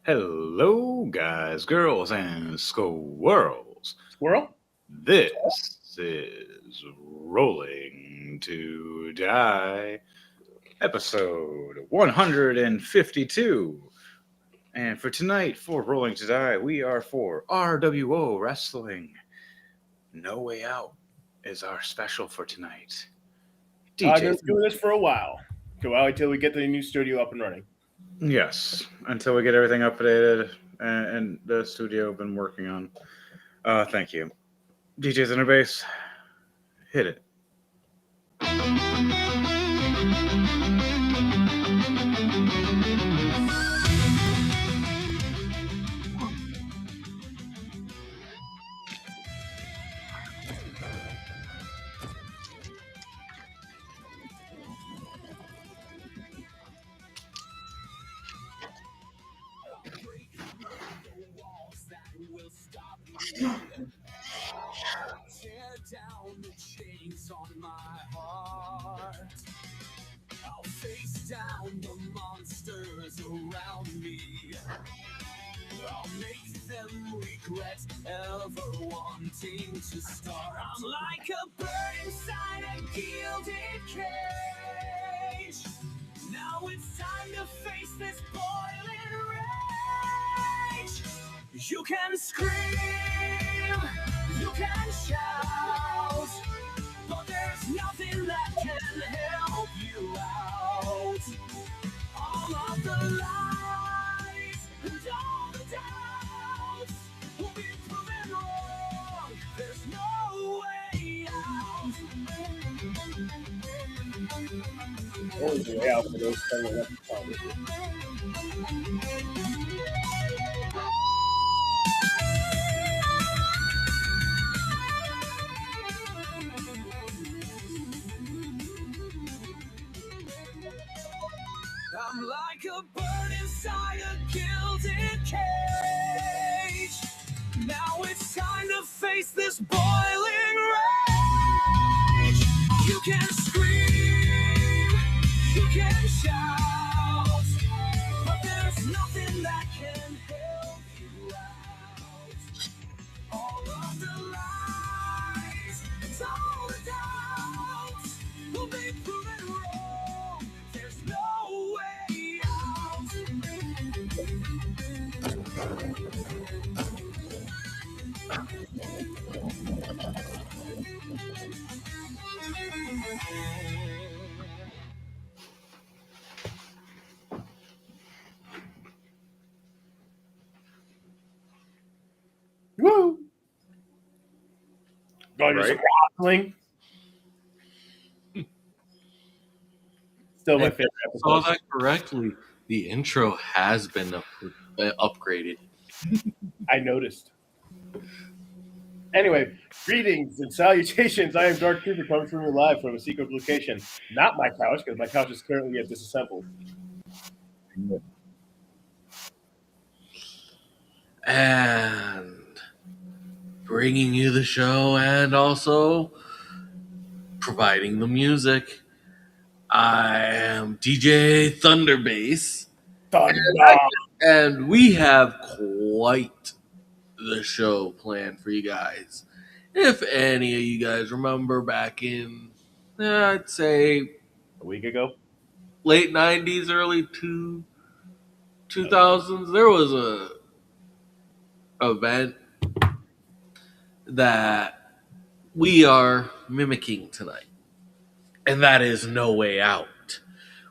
Hello, guys, girls, and squirrels. Squirrel? This is Rolling to Die, episode 152. And for tonight, for Rolling to Die, we are for R.W.O. Wrestling. No Way Out is our special for tonight. I'm DJ. going to do this for a while. Go out until we get the new studio up and running. Yes, until we get everything updated and the studio I've been working on. Thank you. DJ's Interbase, hit it. Tear down the chains on my heart. I'll face down the monsters around me. I'll make them regret ever wanting to start. I'm like a bird inside a gilded cage. Now it's time to face this boiling rage. You can scream, you can shout, but there's nothing that can help you out. All of the lies and all the doubts will be proven wrong. There's no way out. Always the way out for those that left I'm like a bird inside a gilded cage. Now it's time to face this boiling rage. You can scream, you can shout, but there's nothing that can help you out. All of the lies and all the doubts will be proven wrong. There's no way out. Woo! Going to Right? some wrestling. Still my favorite Saw episode. that correctly. The intro has been upgraded. I noticed. Anyway, greetings and salutations. I am Dark Cooper coming from you live from a secret location. Not my couch, because my couch is currently disassembled. And bringing you the show and also providing the music. I am DJ Thunderbass. Thunder. And we have quite the show planned for you guys. If any of you guys remember back in, I'd say, A week ago? late 90s, early 2000s, there was a event that we are mimicking tonight. And that is No Way Out,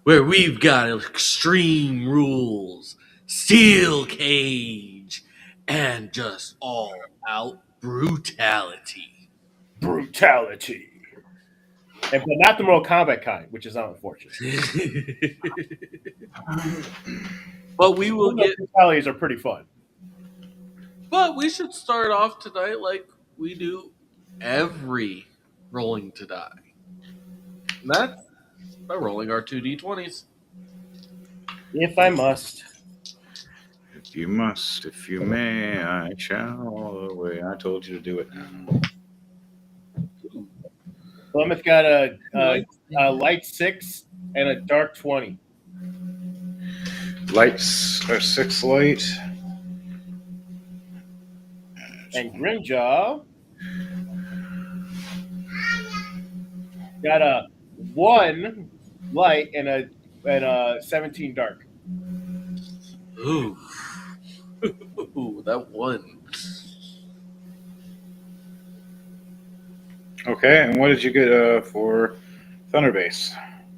where we've got extreme rules, steel cage, and just all out brutality. Brutality. And but not the Mortal Kombat kind, which is unfortunate. But we will get. Brutalities are pretty fun. But we should start off tonight like we do every Rolling to Die. And that's by rolling our 2d20s. If I must. If you must, if you may, I shall all the way. I told you to do it now. Plymouth got a light 6 and a dark 20. Lights are 6 light. And Grimjaw got a 1 light and a 17 dark. Ooh. Ooh, that one. Okay, and what did you get for Thunderbase?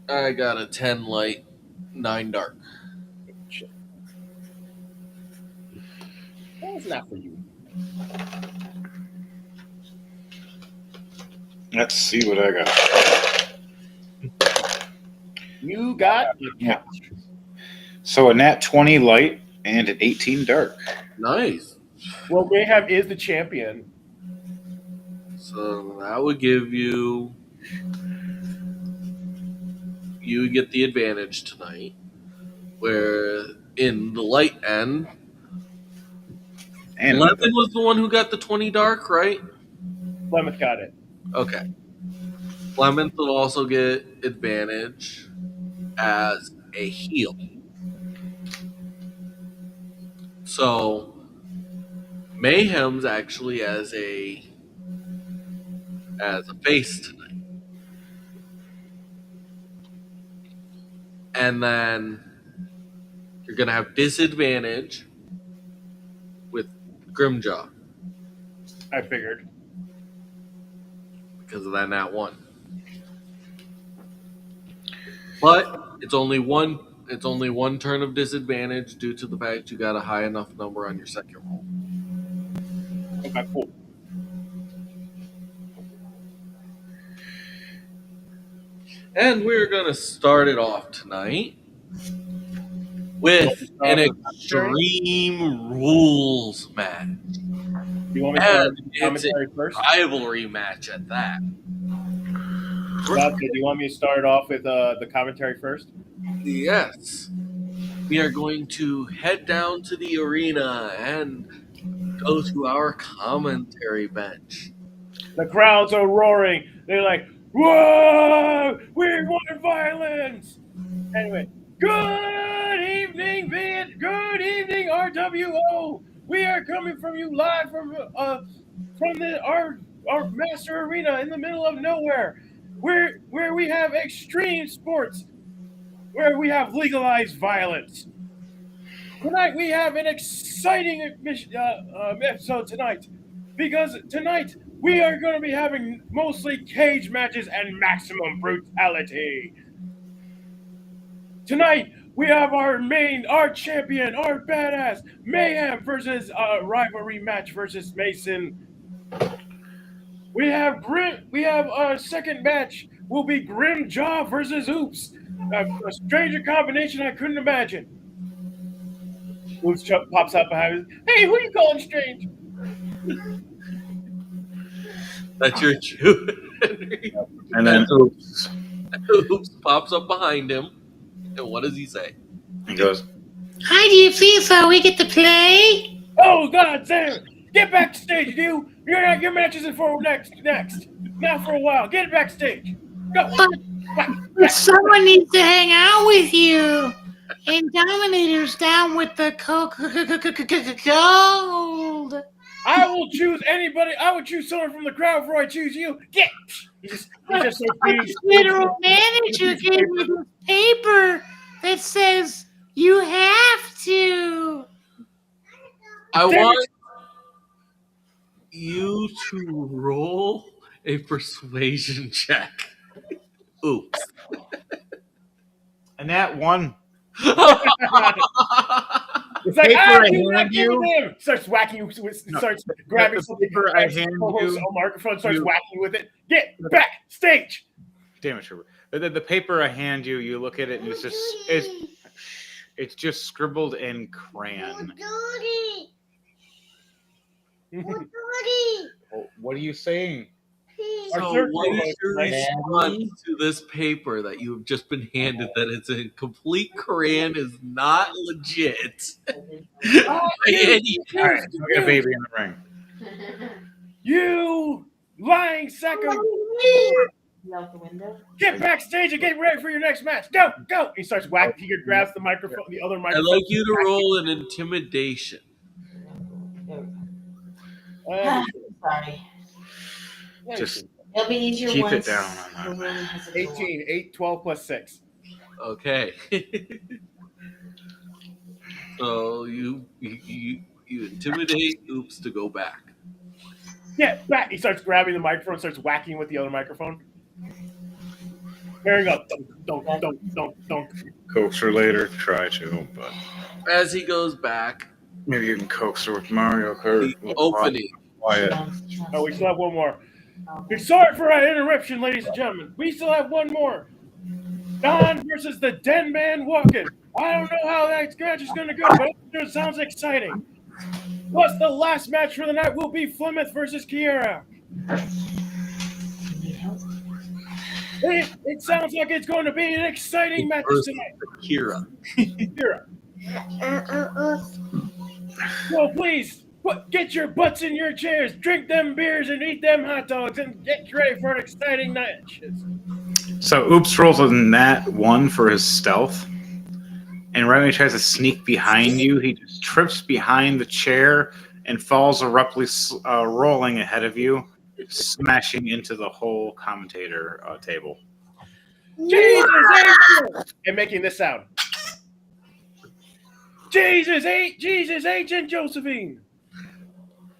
I got a 10 light, 9 dark. Shit. That was not for you. Let's see what I got. You got a couch. So a nat 20 light and an 18 dark. Nice. Well, Mayhem is the champion. So that would give you. You would get the advantage tonight. Where in the light end, And Lemon was the one who got the 20 dark, right? Plymouth got it. Okay. Clement will also get advantage as a heal. So Mayhem's actually as a face tonight. And then you're gonna have disadvantage with Grimjaw I figured. because of that nat one. But it's only one turn of disadvantage due to the fact you got a high enough number on your second roll. Okay, cool. And we're gonna start it off tonight with an Extreme Rules match. Do you want me to start And with the it's commentary a first? rivalry match at that. Do you want me to start off with the commentary first? Yes. We are going to head down to the arena and go to our commentary bench. The crowds are roaring. They're like, "Whoa! We want violence!" Anyway, good evening, Good evening, R.W.O. We are coming from you live from our master arena in the middle of nowhere, where we have extreme sports, where we have legalized violence. Tonight we have an exciting episode tonight, because tonight we are going to be having mostly cage matches and maximum brutality. Tonight we have our champion, our badass Mayhem versus rivalry match versus Mason. We have our second match will be Grim Jaw versus Oops, a stranger combination I couldn't imagine. Oops pops up behind us. Hey, who you calling strange? That's your cue. and then oops. Oops pops up behind him. And what does he say? He goes, Hi, do you please we get to play? Oh God damn it! Get backstage, you! Your match isn't for next. Not for a while. Get backstage. Go. But someone needs to hang out with you. And Dominator's down with the cold. I will choose anybody. I would choose someone from the crowd before I choose you. Get. He just starts beating. The general manager gave me this paper that says you have to. I want you to roll a persuasion check. Oops. and that one. It's like, paper I do not hand give you. it him. Starts whacking you. Starts grabbing the something. paper I hand you. Microphone starts whacking you with it. Get backstage. Damn it, Sherwood. The paper I hand you, you look at it and it's just scribbled in crayon. Oh, what are you saying? So what is your response to this paper that you have just been handed that it's a complete crayon is not legit? All right, we got a baby in the ring. You lying sack of Out the window. Get backstage and get ready for your next match. Go, go! He starts whacking. He grabs the microphone, the other I'd microphone. like you to roll an intimidation. There we go. Uh, Sorry. Just It'll be easier keep it once down on the that. room has a door. 18, 8, 12 plus 6. Okay. So you intimidate Oops to go back. Get back! He starts grabbing the microphone, starts whacking with the other microphone. There you go. Dunk, dunk, dunk, dunk, dunk. Coax her later, try to, but As he goes back, maybe you can coax her with Mario Kart. the opening. Quiet. Oh, we still have one more. Sorry for that interruption, ladies and gentlemen. We still have one more. Don versus the Den Man Walking. I don't know how that match is going to go, but it sounds exciting. Plus, the last match for the night will be Plymouth versus Kiera. It sounds like it's going to be an exciting match Versus tonight. Kira. Kiera. So please, get your butts in your chairs, drink them beers, and eat them hot dogs, and get ready for an exciting night. So Oops rolls a nat 1 for his stealth. And right when he tries to sneak behind you, he just trips behind the chair and falls abruptly rolling ahead of you, smashing into the whole commentator table. Jesus, and making this sound. Jesus, Agent Josephine.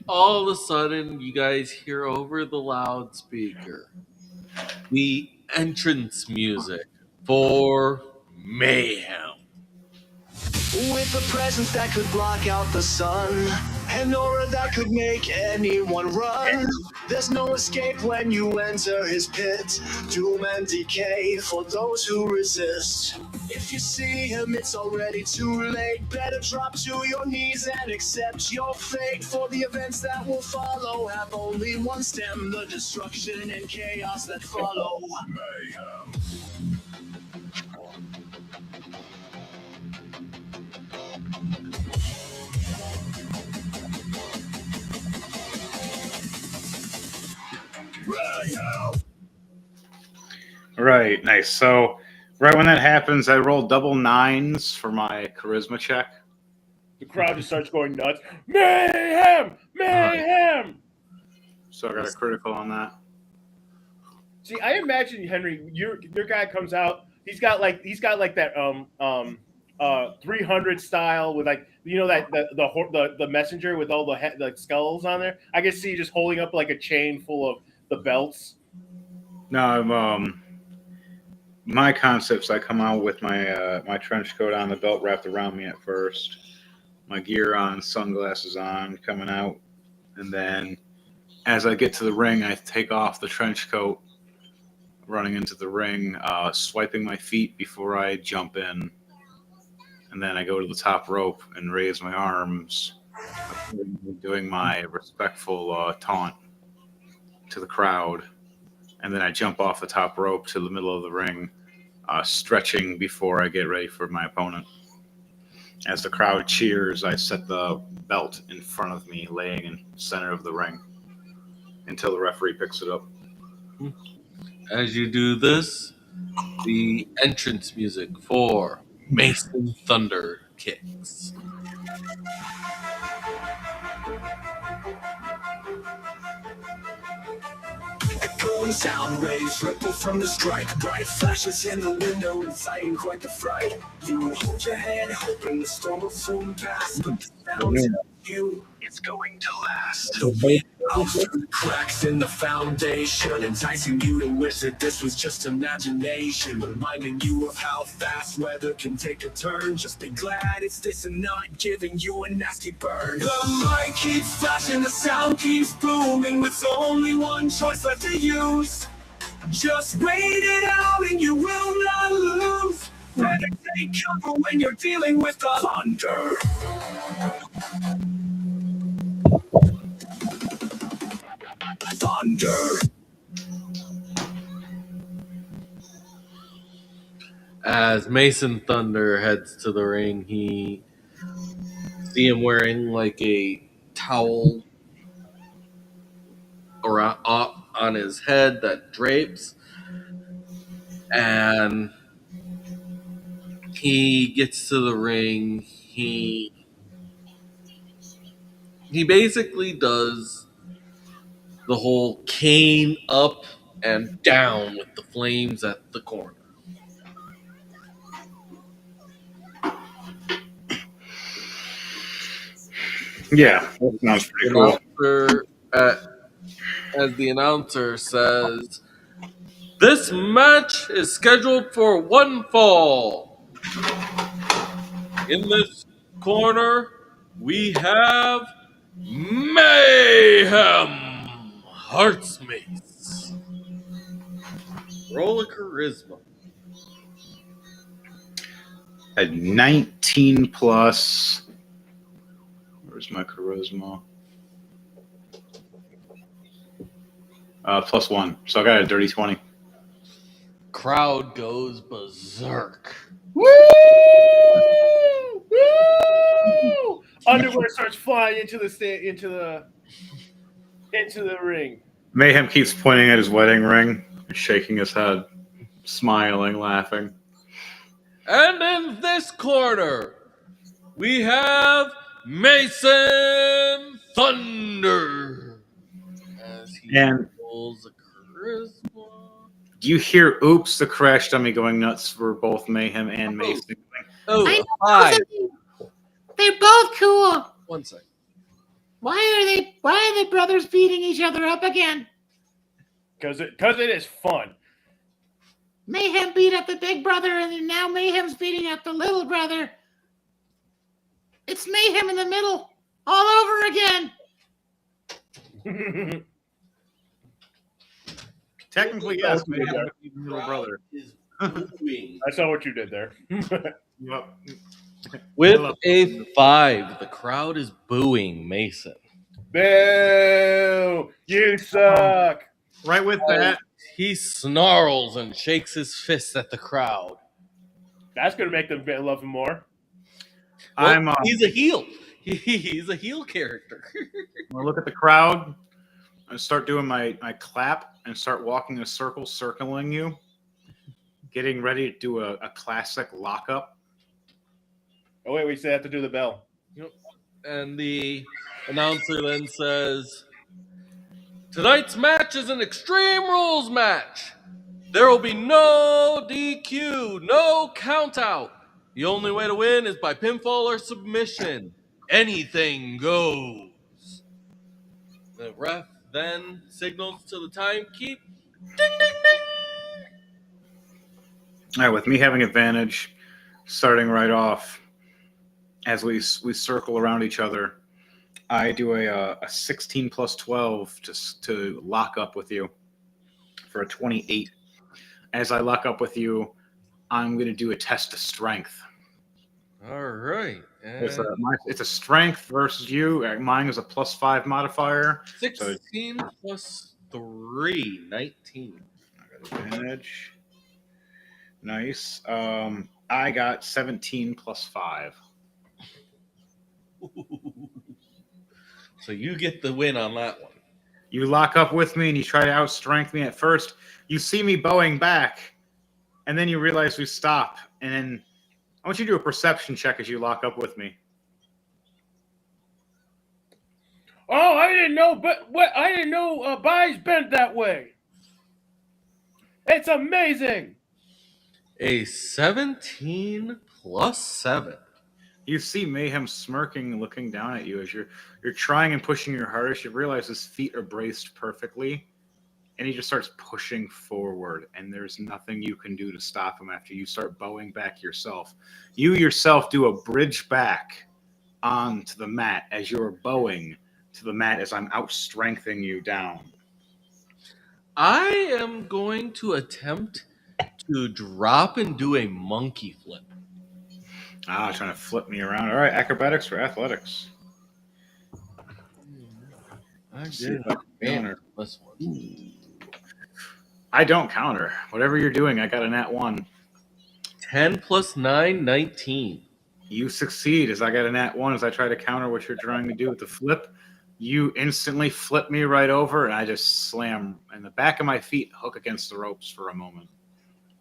All of a sudden, you guys hear over the loudspeaker the entrance music for Mayhem. With a presence that could block out the sun, an aura that could make anyone run. There's no escape when you enter his pit. Doom and decay for those who resist. If you see him, it's already too late. Better drop to your knees and accept your fate. For the events that will follow have only one stem: the destruction and chaos that follow. Mayhem. Right, nice. So right when that happens, I roll double 9s for my charisma check. The crowd just starts going nuts. Mayhem! Mayhem! So I got a critical on that. See, I imagine Henry, your guy comes out. He's got like that 300 style with like that the messenger with all the skulls on there. I can see you just holding up like a chain full of the belts. No, I'm my concepts. I come out with my my trench coat on, the belt wrapped around me at first, my gear on, sunglasses on, coming out, and then as I get to the ring, I take off the trench coat, running into the ring, swiping my feet before I jump in, and then I go to the top rope and raise my arms, doing my respectful taunt to the crowd, and then I jump off the top rope to the middle of the ring, stretching before I get ready for my opponent. As the crowd cheers, I set the belt in front of me, laying in the center of the ring, until the referee picks it up. As you do this, the entrance music for Mason Thunder kicks. Echoing sound waves ripple from the strike. Bright flashes in the window, inciting quite the fright. You hold your head, hoping the storm will soon pass. But the sound tells you it's going to last. Out through the cracks in the foundation, enticing you to wish that this was just imagination, reminding you of how fast weather can take a turn. Just be glad it's this and not giving you a nasty burn. The light keeps flashing, the sound keeps booming, with only one choice left to use. Just wait it out and you will not lose. Better take cover when you're dealing with the thunder. Thunder. As Mason Thunder heads to the ring, he see him wearing like a towel around on his head that drapes, And he gets to the ring. He basically does the whole cane up and down with the flames at the corner. Yeah, that sounds pretty cool. As the announcer says, this match is scheduled for one fall. In this corner, we have Mayhem Hearts Mace. Roll of charisma. At 19 plus. Where's my charisma? +1. So I got a dirty 20. Crowd goes berserk. Woo! Woo! Underwear starts flying into the ring. Mayhem keeps pointing at his wedding ring, shaking his head, smiling, laughing. And in this corner, we have Mason Thunder. As he And rolls a charisma. do you hear "Oops"? The crash dummy going nuts for both Mayhem and Mason. Oh, I a know 5. they're both cool. 1 second. Why are the brothers beating each other up again? Because it is fun. Mayhem beat up the big brother, and now Mayhem's beating up the little brother. It's Mayhem in the middle, all over again. Technically, yes, Mayhem is the little brother. Is booing. I saw what you did there. Yep. With a 5, the crowd is booing Mason. Boo! You suck. Right with that. He snarls and shakes his fist at the crowd. That's gonna make them love him more. Well, he's a heel. He's a heel character. I'll look at the crowd and start doing my clap and start walking in a circle, circling you, getting ready to do a classic lockup. Oh wait, we still have to do the bell. And the announcer then says, tonight's match is an Extreme Rules match. There will be no DQ, no count out. The only way to win is by pinfall or submission. Anything goes. The ref then signals to the timekeep. Ding, ding, ding. All right, with me having advantage, starting right off, as we circle around each other, I do a 16 plus 12 to lock up with you for a 28. As I lock up with you, I'm going to do a test of strength. All right. It's a strength versus you. Mine is a +5 modifier. 16 plus 3, 19. I got advantage. Nice. I got 17 plus 5. So you get the win on that one. You lock up with me and you try to outstrength me at first. You see me bowing back, and then you realize we stop. And then I want you to do a perception check as you lock up with me. Oh, I didn't know, I didn't know Bai's bent that way. It's amazing. A 17 plus 7. You see Mayhem smirking, looking down at you as you're trying and pushing your hardest. You realize his feet are braced perfectly, and he just starts pushing forward, and there's nothing you can do to stop him after you start bowing back yourself. You yourself do a bridge back onto the mat as you're bowing to the mat as I'm outstrengthening you down. I am going to attempt to drop and do a monkey flip. Trying to flip me around. All right, acrobatics or athletics? I See did if I can counter. this one. I don't counter. Whatever you're doing, I got a nat 1. 10 plus 9, 19. You succeed as I got a nat 1 as I try to counter what you're trying to do with the flip. You instantly flip me right over, and I just slam, and the back of my feet hook against the ropes for a moment.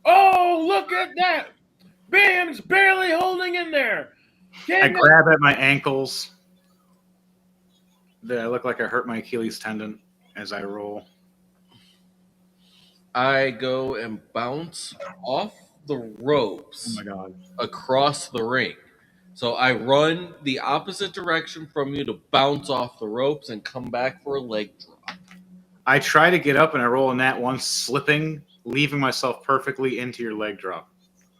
Oh, look at that! Bam's barely holding in there. I grab at my ankles. I look like I hurt my Achilles tendon as I roll. I go and bounce off the Oh ropes my god. across the ring. So I run the opposite direction from you to bounce off the ropes and come back for a leg drop. I try to get up and I roll a nat one, slipping, leaving myself perfectly into your leg drop.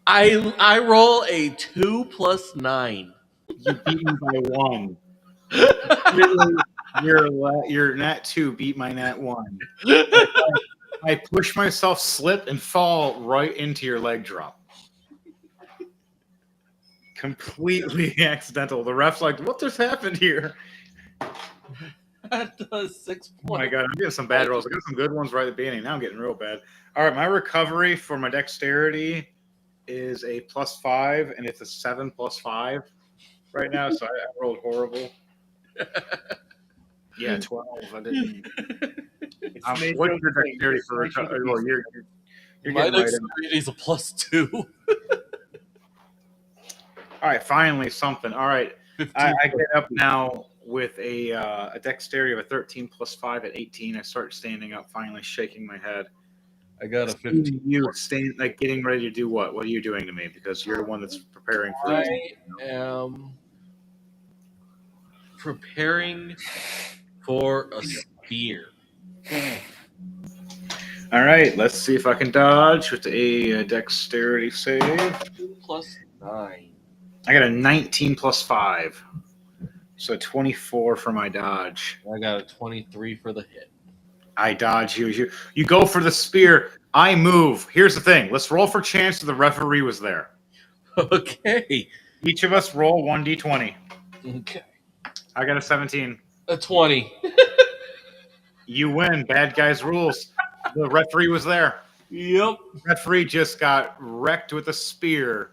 I roll a 2 plus 9. You beat me by one. Your nat 2 beat my nat 1. I push myself, slip, and fall right into your leg drop. Completely accidental. The ref's like, what just happened here? That does 6 Oh my points. god, I'm getting some bad rolls. I got some good ones right at the beginning. Now I'm getting real bad. All right, my recovery for my dexterity is a +5, and it's a 7 plus 5 right now, so I rolled horrible. Yeah, 12. I didn't. What's your dexterity for recovery? Well, you're My getting right in. dexterity is a +2. All right, finally something. All right, 15. I get up now with a dexterity of a 13 plus 5 at 18. I start standing up, finally shaking my head. I got a Seeing 15. you stand like getting ready to do what? What are you doing to me? Because you're the one that's preparing for I it. am preparing for a spear. All right, let's see if I can dodge with a dexterity save. 2 plus 9. I got a 19 plus 5, so 24 for my dodge. I got a 23 for the hit. I dodge you. You go for the spear. I move. Here's the thing. Let's roll for chance that the referee was there. Okay. Each of us roll 1d20. Okay. I got a 17. A 20. You win. Bad guys rules. The referee was there. Yep. The referee just got wrecked with a spear.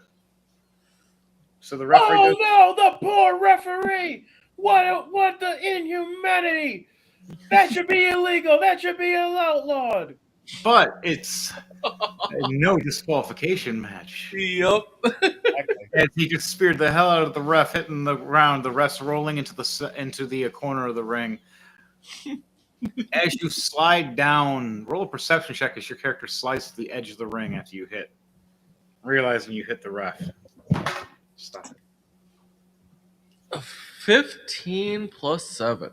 So the referee Oh no, the poor referee! What the inhumanity! That should be illegal. That should be outlawed. but it's no disqualification match. Yep. As he just speared the hell out of the ref, hitting the ground. The ref's rolling into the corner of the ring. As you slide down, roll a perception check as your character slides to the edge of the ring after you hit, realizing you hit the ref. Stop it. 15 plus 7.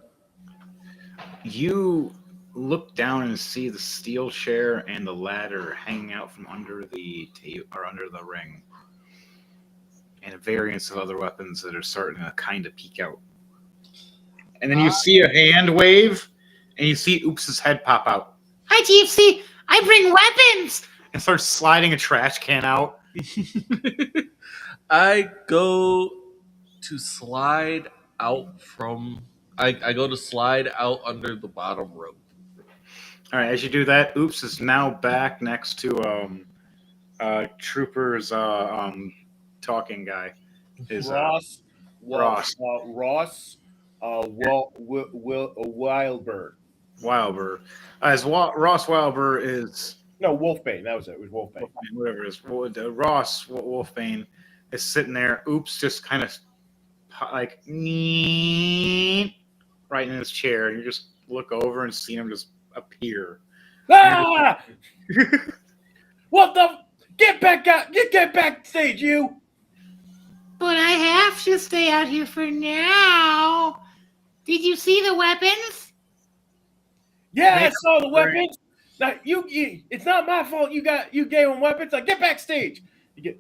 You look down and see the steel chair and the ladder hanging out from under the under the ring, and a variance of other weapons that are starting to kind of peek out. And then you see a hand wave, and you see Oops's head pop out. Hi, GFC. I bring weapons. And starts sliding a trash can out. I go to slide out from. I go to slide out under the bottom rope. All right, as you do that, Oops is now back next to Trooper's talking guy. Ross. Ross. Wildbird. Wilbur. Ross Wilbur is No, Wolfbane. That was it. It was Wolfbane. whatever it is. Ross Wolfbane is sitting there. Oops, just kind of like right in his chair, and you just look over and see him just appear. Ah! What the? Get back out! Get backstage, you! But I have to stay out here for now. Did you see the weapons? Yeah, I saw the weapons. Now it's not my fault. You gave him weapons. Like, get backstage. He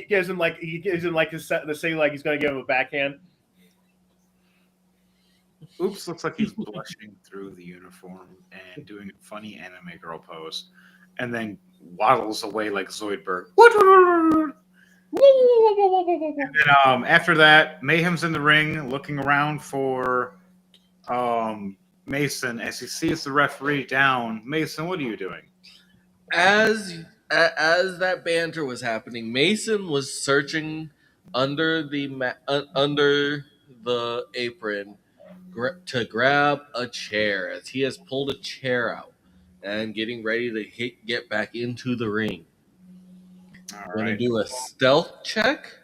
gives him like the say like he's gonna give him a backhand. Oops looks like he's blushing through the uniform and doing a funny anime girl pose, and then waddles away like Zoidberg. And then after that, Mayhem's in the ring looking around for Mason as he sees the referee down. Mason, what are you doing? As that banter was happening, Mason was searching under the apron to grab a chair, as he has pulled a chair out and getting ready to get back into the ring. All Gonna right. do a stealth check.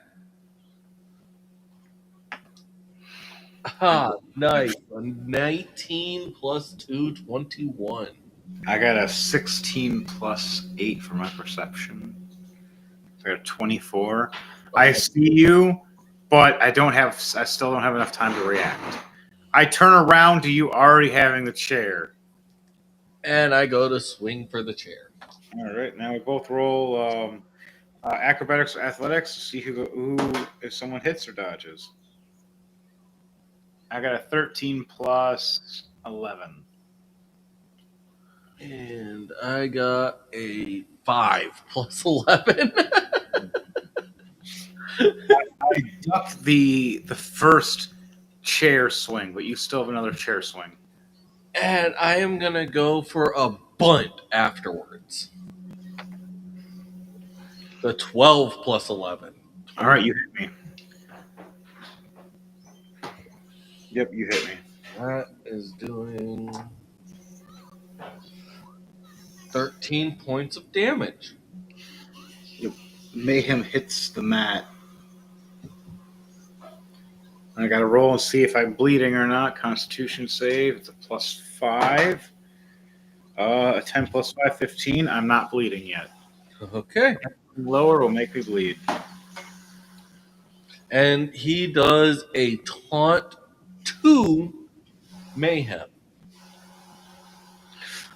Ah, nice. A 19 plus 2, 21. I got a 16 plus 8 for my perception. So I got a 24. I Okay. see you, but I still don't have enough time to react. I turn around to you already having the chair. And I go to swing for the chair. All right, now we both roll acrobatics or athletics to see who if someone hits or dodges. I got a 13 plus 11. And I got a 5 plus 11. I ducked the first chair swing, but you still have another chair swing. And I am going to go for a bunt afterwards. The 12 plus 11. All right, you hit me. Yep, you hit me. That is doing 13 points of damage. Mayhem hits the mat. I got to roll and see if I'm bleeding or not. Constitution save. It's a +5. A 10 plus 5, 15. I'm not bleeding yet. Okay. Lower will make me bleed. And he does a taunt to Mayhem.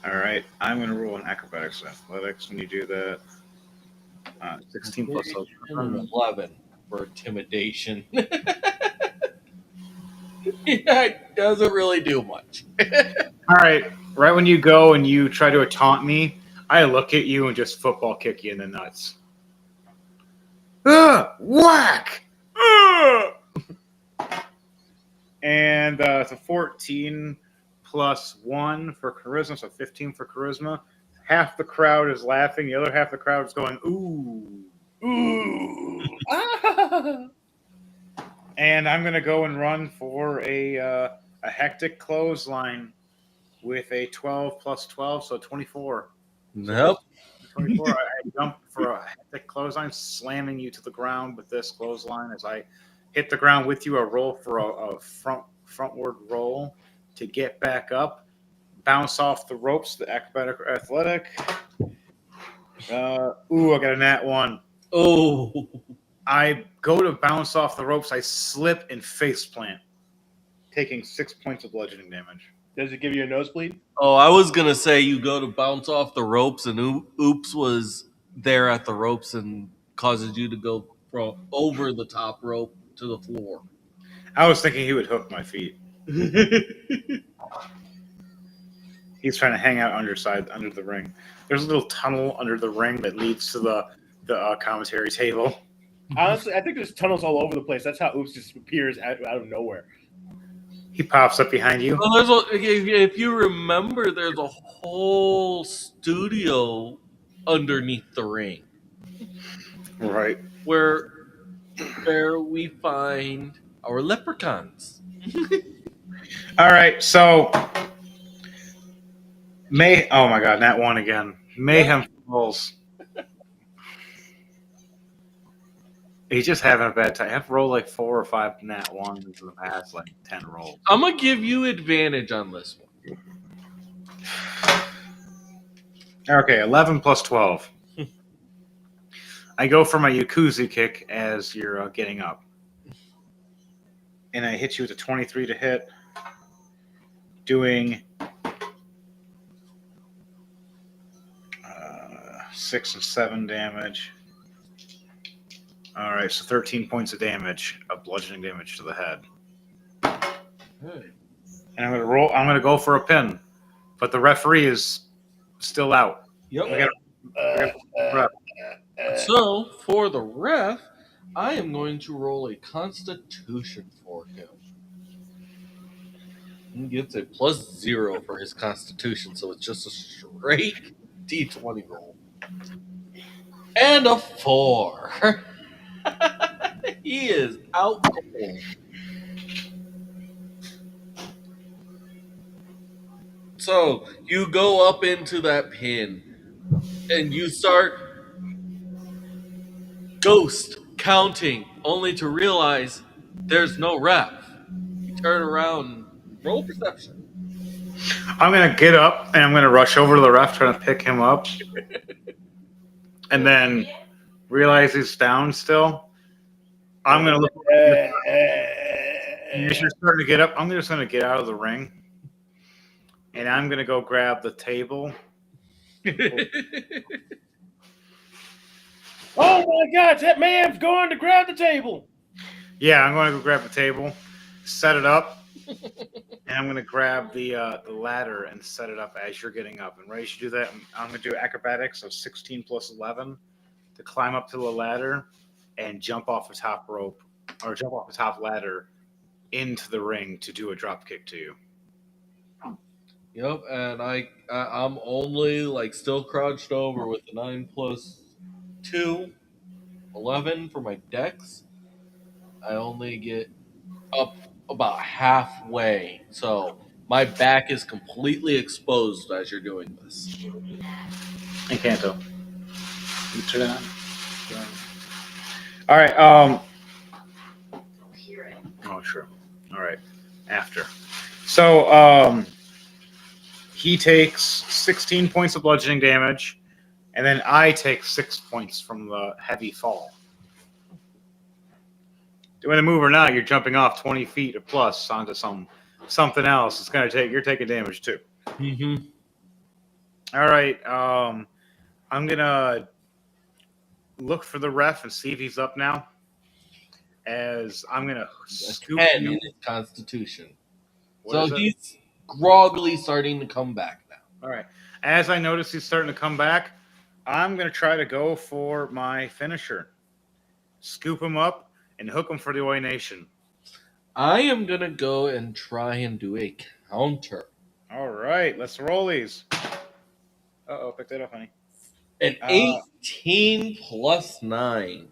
All right, I'm going to roll an acrobatics athletics when you do that. 16 plus And 11. 11 for intimidation. Yeah, it doesn't really do much. All right, right when you go and you try to taunt me, I look at you and just football kick you in the nuts. Whack! And it's a 14 plus 1 for charisma, so 15 for charisma. Half the crowd is laughing, the other half of the crowd is going, ooh. Ooh. And I'm going to go and run for a hectic clothesline with a 12 plus 12, so 24. Nope. 24. I jump for a hectic clothesline, slamming you to the ground with this clothesline. As I hit the ground with you, I roll for a frontward roll to get back up, bounce off the ropes, the acrobatic or athletic. I got a nat 1. Oh. I go to bounce off the ropes. I slip and face plant, taking 6 points of bludgeoning damage. Does it give you a nosebleed? Oh, I was going to say you go to bounce off the ropes, and Oops was there at the ropes and causes you to go from over the top rope to the floor. I was thinking he would hook my feet. He's trying to hang out under the ring. There's a little tunnel under the ring that leads to the commentary table. Honestly, I think there's tunnels all over the place. That's how Oops just appears out of nowhere. He pops up behind you. Well, if you remember, there's a whole studio underneath the ring Right. where we find our leprechauns. All right. So oh my God, nat 1 again. Mayhem falls. He's just having a bad time. I've rolled like 4 or 5 nat 1s in the past, like 10 rolls. I'm gonna give you advantage on this one. Okay, 11 plus 12. I go for my Yakuza kick as you're getting up. And I hit you with a 23 to hit, doing 6 and 7 damage. All right, so 13 points of damage, of bludgeoning damage to the head. And I'm gonna roll. I'm gonna go for a pin, but the referee is still out. Yep. So for the ref, I am going to roll a Constitution for him. He gets a +0 for his Constitution, so it's just a straight D20 roll. And a 4. He is out cold. So you go up into that pin and you start Ghost counting, only to realize there's no ref. You turn around and roll perception. I'm gonna get up and I'm gonna rush over to the ref, trying to pick him up, and then realize he's down still. I'm gonna look. As you're starting to get up, I'm just gonna get out of the ring, and I'm gonna go grab the table. Oh my God, that man's going to grab the table. Yeah, I'm going to go grab the table, set it up, and I'm going to grab the ladder and set it up as you're getting up. And right as you do that, I'm going to do acrobatics of 16 plus 11 to climb up to the ladder and jump off the top rope or jump off the top ladder into the ring to do a drop kick to you. Yep, and I'm only like still crouched over with the 9 plus 2, 11 for my dex. I only get up about halfway, so my back is completely exposed as you're doing this. Encanto. You turn it on. All right. Oh, sure. All right. After. So he takes 16 points of bludgeoning damage, and then I take 6 points from the heavy fall. Doing a move or not, you're jumping off 20 feet or plus onto something else. It's gonna take. You're taking damage too. Mm-hmm. All right. I'm gonna look for the ref and see if he's up now. As I'm gonna scoop 10 you. in his constitution. What So is it? he's groggily starting to come back now. All right. As I notice he's starting to come back, I'm gonna try to go for my finisher. Scoop him up and hook him for the Oi Nation. I am going to go and try and do a counter. All right. Let's roll these. Uh-oh. Pick that up, honey. An 18 plus 9.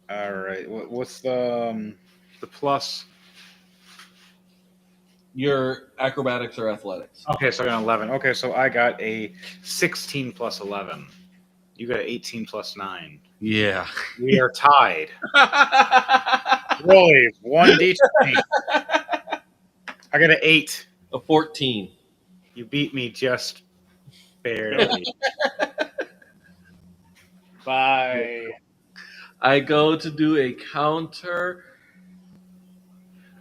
All right. What's the plus? Your acrobatics or athletics. Okay, so I got 11. Okay, so I got a 16 plus 11. You got an 18 plus 9. Yeah. We are tied. Rolly, 1d20. I got an 8. A 14. You beat me just barely. Bye. I go to do a counter.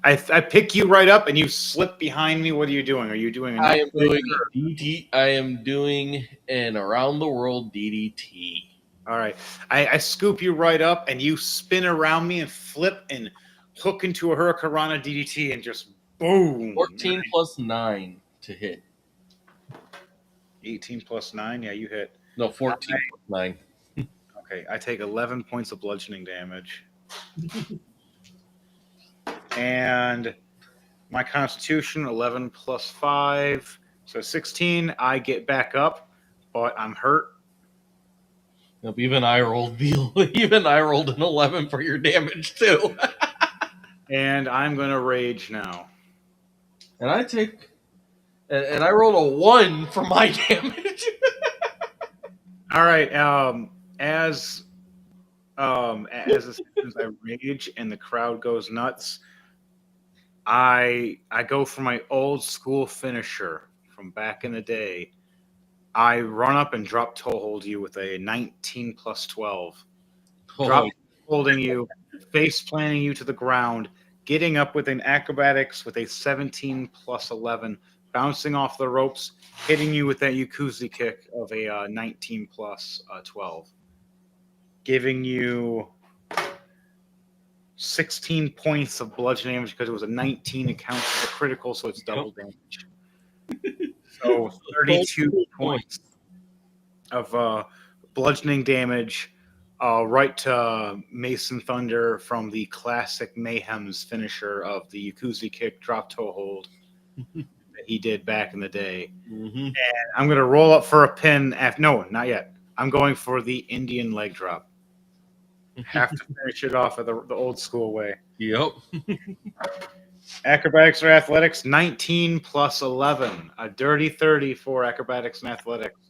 I pick you right up and you slip behind me. What are you doing? Are you doing? I am doing a DD. I am doing an around the world DDT. All right. I scoop you right up and you spin around me and flip and hook into a Hurricanrana DDT and just boom. 14 plus 9 to hit. 18 plus 9. Yeah, you hit. No, 14 plus 9. Okay, I take 11 points of bludgeoning damage. And my constitution, 11 plus 5. So 16. I get back up, but I'm hurt. Nope, even I rolled an 11 for your damage too. And I'm going to rage now. And I take and I rolled a 1 for my damage. All right. As I rage and the crowd goes nuts, I go for my old school finisher from back in the day. I run up and drop toe hold you with a 19 plus 12. Drop holding you, face planting you to the ground, getting up with an acrobatics with a 17 plus 11, bouncing off the ropes, hitting you with that Yakuza kick of a 19 plus 12. Giving you 16 points of bludgeoning damage because it was a 19. It counts as a critical, so it's double damage. So 32 points of bludgeoning damage right to Mason Thunder from the classic Mayhem's finisher of the Yakuza kick drop toe hold that he did back in the day. Mm-hmm. And I'm going to roll up for a pin. No, not yet. I'm going for the Indian leg drop. Have to finish it off of the old school way. Yep. Acrobatics or athletics, 19 plus 11. A dirty 30 for acrobatics and athletics.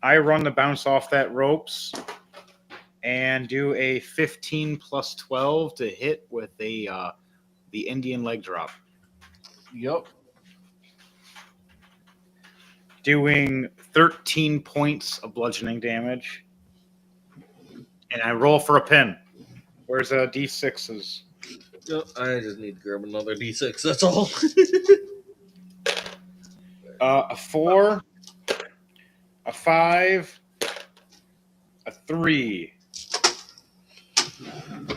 I run the bounce off that ropes. and do a 15 plus 12 to hit with the Indian leg drop. Yep. Doing 13 points of bludgeoning damage. And I roll for a pin. Where's D6s? Yep. I just need to grab another D6. That's all. A 4, a 5, a 3. All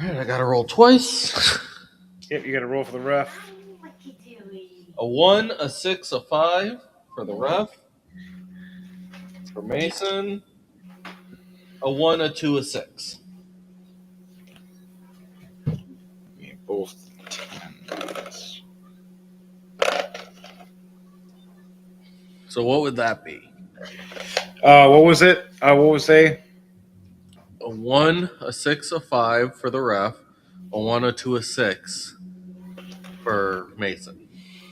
right. I gotta roll twice. Yep, you got to roll for the ref. A 1, a 6, a 5 for the ref. For Mason, a 1, a 2, a 6. Yeah, both 10s. So what would that be? What was it? What was they? A 1, a 6, a 5 for the ref. A 1, a 2, a 6 for Mason.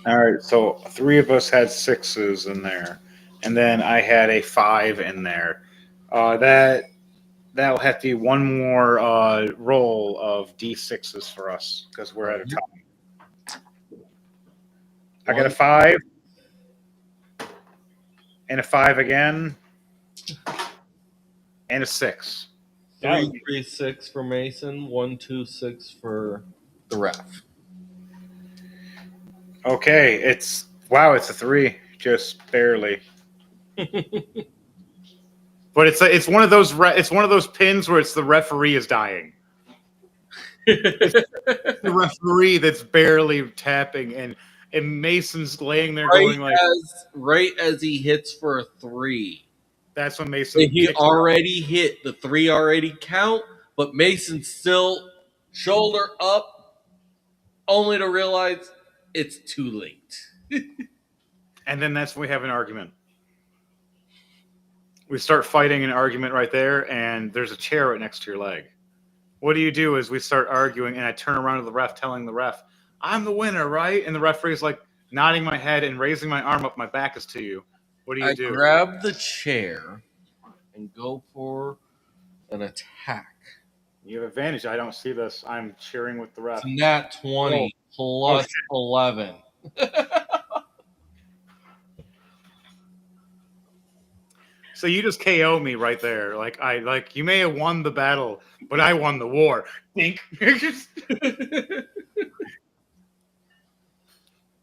All right, so 3 of us had 6s in there, and then I had a 5 in there. That'll have to be one more roll of D6s for us because we're at a tie. I got a 5 and a 5 again and a 6. 3, 3, 6 for Mason. 1, 2, 6 for the ref. Okay, it's a 3, just barely. But it's one of those pins where it's the referee is dying. The referee that's barely tapping, and Mason's laying there going like, right as he hits for a 3. that's when Mason He kicks already hit the 3 already count, but Mason's still shoulder up, only to realize it's too late. and then that's when we have an argument. We start fighting an argument right there, and there's a chair right next to your leg. What do you do is we start arguing, and I turn around to the ref, telling the ref, I'm the winner, right? And the referee's like nodding my head and raising my arm up, my back is to you. What do you do? I grab the chair and go for an attack. You have advantage. I don't see this. I'm cheering with the ref. It's nat 20 plus 11. So you just KO me right there. Like you may have won the battle, but I won the war. Dink.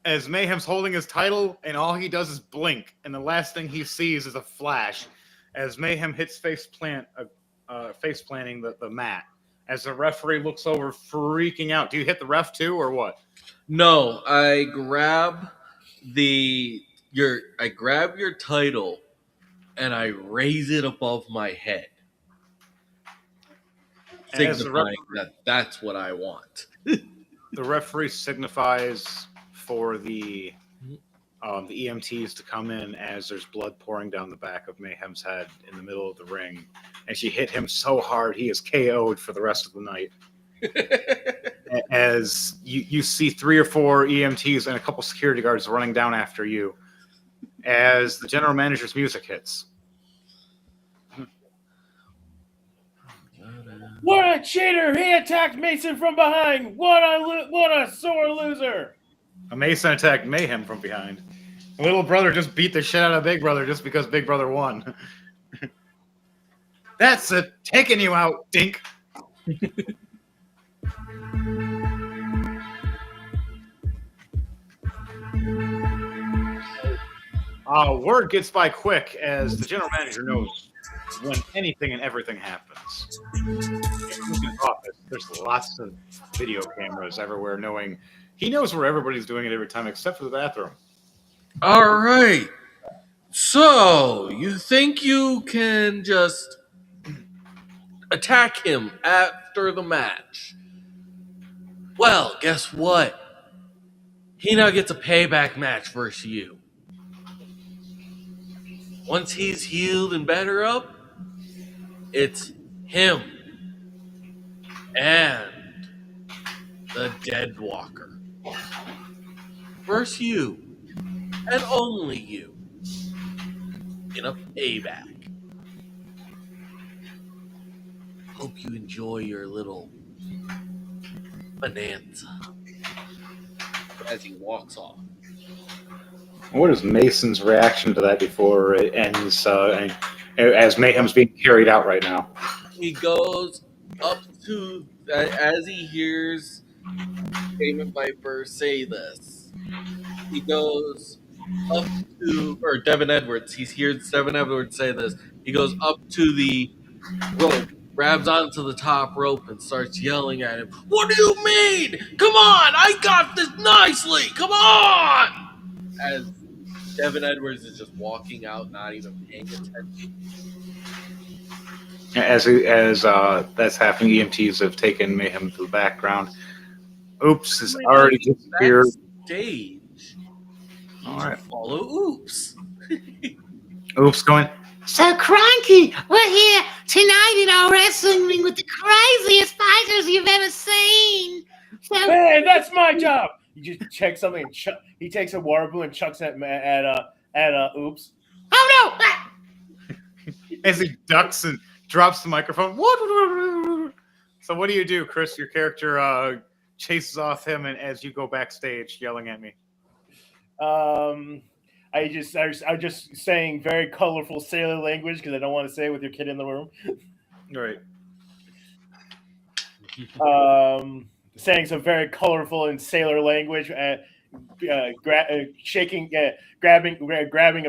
As Mayhem's holding his title, and all he does is blink, and the last thing he sees is a flash as Mayhem hits face planting the mat. As the referee looks over, freaking out. Do you hit the ref too, or what? No, I grab your title and I raise it above my head, signifying that that's what I want. The referee signifies for the EMTs to come in as there's blood pouring down the back of Mayhem's head in the middle of the ring, and she hit him so hard he is KO'd for the rest of the night. As you see 3 or 4 EMTs and a couple security guards running down after you as the general manager's music hits. What a cheater! He attacked Mason from behind. What a sore loser! A Mason attacked Mayhem from behind. Little brother just beat the shit out of Big Brother just because Big Brother won. That's it. Taking you out, dink. Word gets by quick as the general manager knows when anything and everything happens. In his office, there's lots of video cameras everywhere, he knows where everybody's doing it every time except for the bathroom. All right. So, you think you can just attack him after the match? Well, guess what? He now gets a payback match versus you. Once he's healed and better up, it's him and the Dead Walker versus you, and only you, in a payback. Hope you enjoy your little bonanza. As he walks off. What is Mason's reaction to that before it ends? As Mayhem's being carried out right now. He goes up to, as he hears Damon Viper say this, he goes up to, or Devin Edwards, he hears Devin Edwards say this. He goes up to the rope, grabs onto the top rope, and starts yelling at him, "What do you mean? Come on, I got this nicely! Come on!" As Devin Edwards is just walking out, not even paying attention. As that's happening, EMTs have taken Mayhem to the background. Oops has already disappeared. Backstage, All right. follow Oops. Oops going. So cranky! We're here tonight in our wrestling ring with the craziest fighters you've ever seen. So Man, that's my job. You just check something and he takes a water balloon and chucks it at Oops. oh no! As he ducks and drops the microphone. So what do? Chris? Your character chases off him, and as you go backstage, yelling at me. I'm just saying very colorful sailor language because I don't want to say it with your kid in the room. Right. Saying some very colorful and sailor language, shaking, grabbing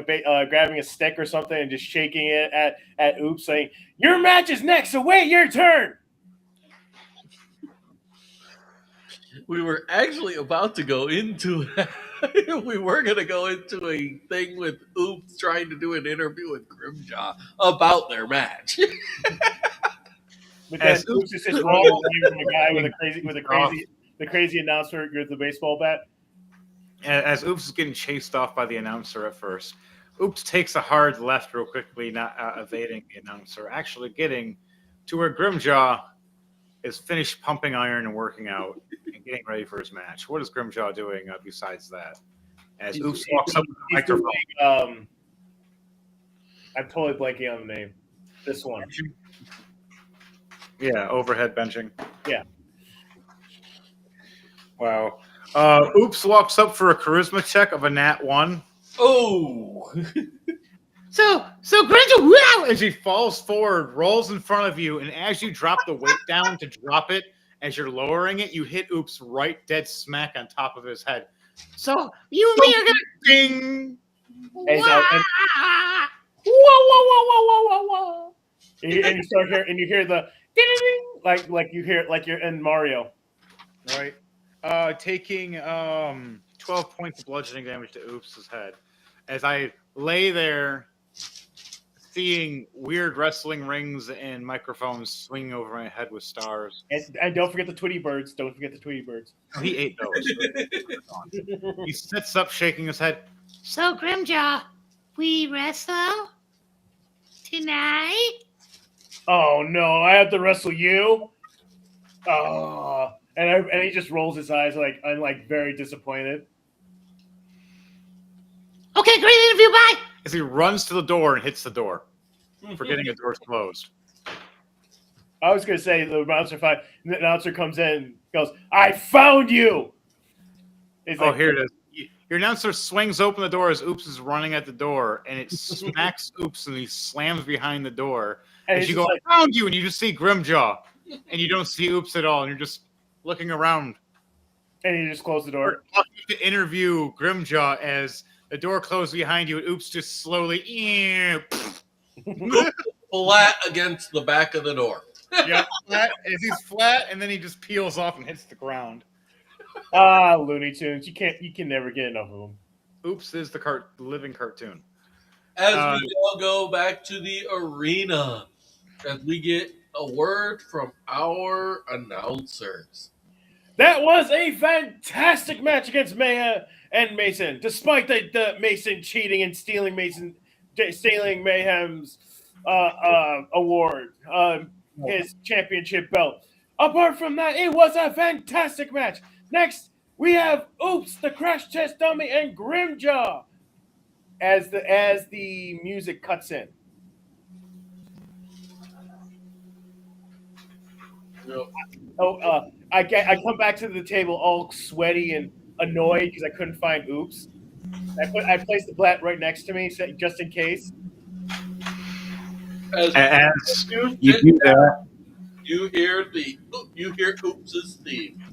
a stick or something and just shaking it at Oops, saying, "Your match is next, so wait your turn." We were actually about to go into we were going to go into a thing with Oops trying to do an interview with Grimjaw about their match. But then Oops is just running away from a guy with the crazy announcer with the baseball bat. As Oops is getting chased off by the announcer at first, Oops takes a hard left real quickly, not evading the announcer, actually getting to where Grimjaw is finished pumping iron and working out and getting ready for his match. What is Grimjaw doing besides that? As Oops walks up to the microphone. I'm totally blanking on the name. This one. Yeah, overhead benching. Yeah. Wow. Oops walks up for a charisma check of a nat 1. Oh! So Grinja, wow! As he falls forward, rolls in front of you, and as you drop the weight down to drop it, as you're lowering it, you hit Oops right dead smack on top of his head. So you and me are gonna ding. And whoa. And you start hear and you hear the ding, like you hear like you're in Mario. All right. Taking 12 points of bludgeoning damage to Oops' head. As I lay there seeing weird wrestling rings and microphones swinging over my head with stars. And don't forget the Tweety Birds. Don't forget the Tweety Birds. Oh, he ate those. He sits up shaking his head. So Grimjaw, we wrestle tonight? Oh no, I have to wrestle you. Oh, and he just rolls his eyes like I'm like very disappointed. Okay, great interview, bye! As he runs to the door and hits the door, forgetting the door's closed. I was going to say the announcer comes in and goes, "I found you!" He's like, here it is. Your announcer swings open the door as Oops is running at the door, and it smacks Oops, and he slams behind the door. And you go, like, "I found you!" And you just see Grimjaw, and you don't see Oops at all, and you're just looking around. And you just close the door. To interview Grimjaw as the door closed behind you, and Oops just slowly flat against the back of the door. Yeah, flat. As he's flat, and then he just peels off and hits the ground. Looney Tunes. You can never get enough of them. Oops is the living cartoon. As we all go back to the arena, as we get a word from our announcers. That was a fantastic match against Mayhem and Mason, despite the Mason cheating and stealing Mayhem's award, his championship belt. Apart from that, it was a fantastic match. Next, we have Oops, the Crash Test Dummy, and Grimjaw as the music cuts in. I come back to the table all sweaty and annoyed because I couldn't find Oops. I placed the blat right next to me just in case. As you you sit do down, that, you hear Oops' theme.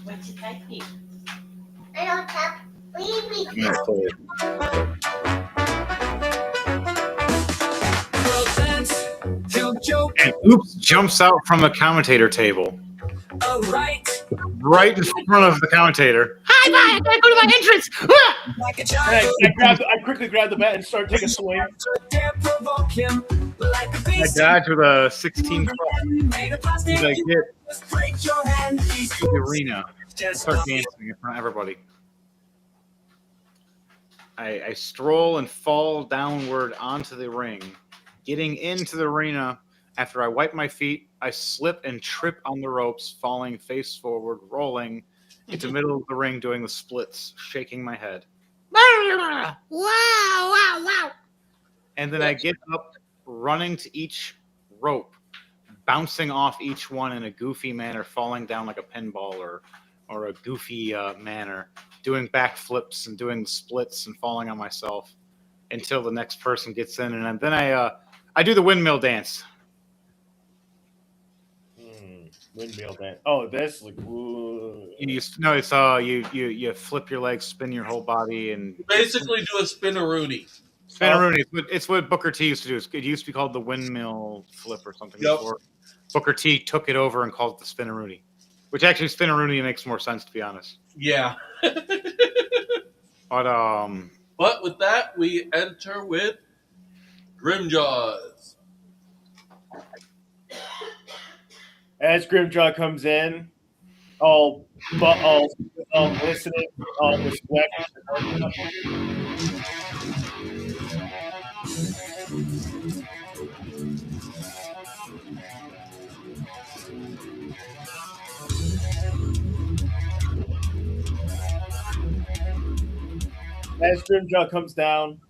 What's it like here? I'm gonna play it. Well, dance, he'll joke. And Oops jumps out from the commentator table, Alright, right in front of the commentator. Hi, bye. I gotta go to my entrance. like a And child. I quickly grabbed the bat and started taking a swing. Dare provoke him like a I beast. dodge with a 16 club. Made of plastic, As I you get just break your hand. He's to the arena, I just start dancing in front of everybody. I stroll and fall downward onto the ring. Getting into the arena, after I wipe my feet, I slip and trip on the ropes, falling face forward, rolling into the middle of the ring, doing the splits, shaking my head. Wow, wow. And then I get up, running to each rope, bouncing off each one in a goofy manner, falling down like a pinball or a goofy manner, doing backflips and doing splits and falling on myself until the next person gets in, and then I do the windmill dance. Windmill dance. Oh, this like. Ooh. No, it's you flip your legs, spin your whole body, and You basically do a spinneroonie. spinneroonie. It's what Booker T used to do. It used to be called the windmill flip or something Yep. before Booker T took it over and called it the spinneroonie, which actually spinneroonie makes more sense, to be honest. Yeah. But But with that, we enter with Grimjaws. As Grimjaw comes in, all listening, all with sweat. As Grimjaw comes down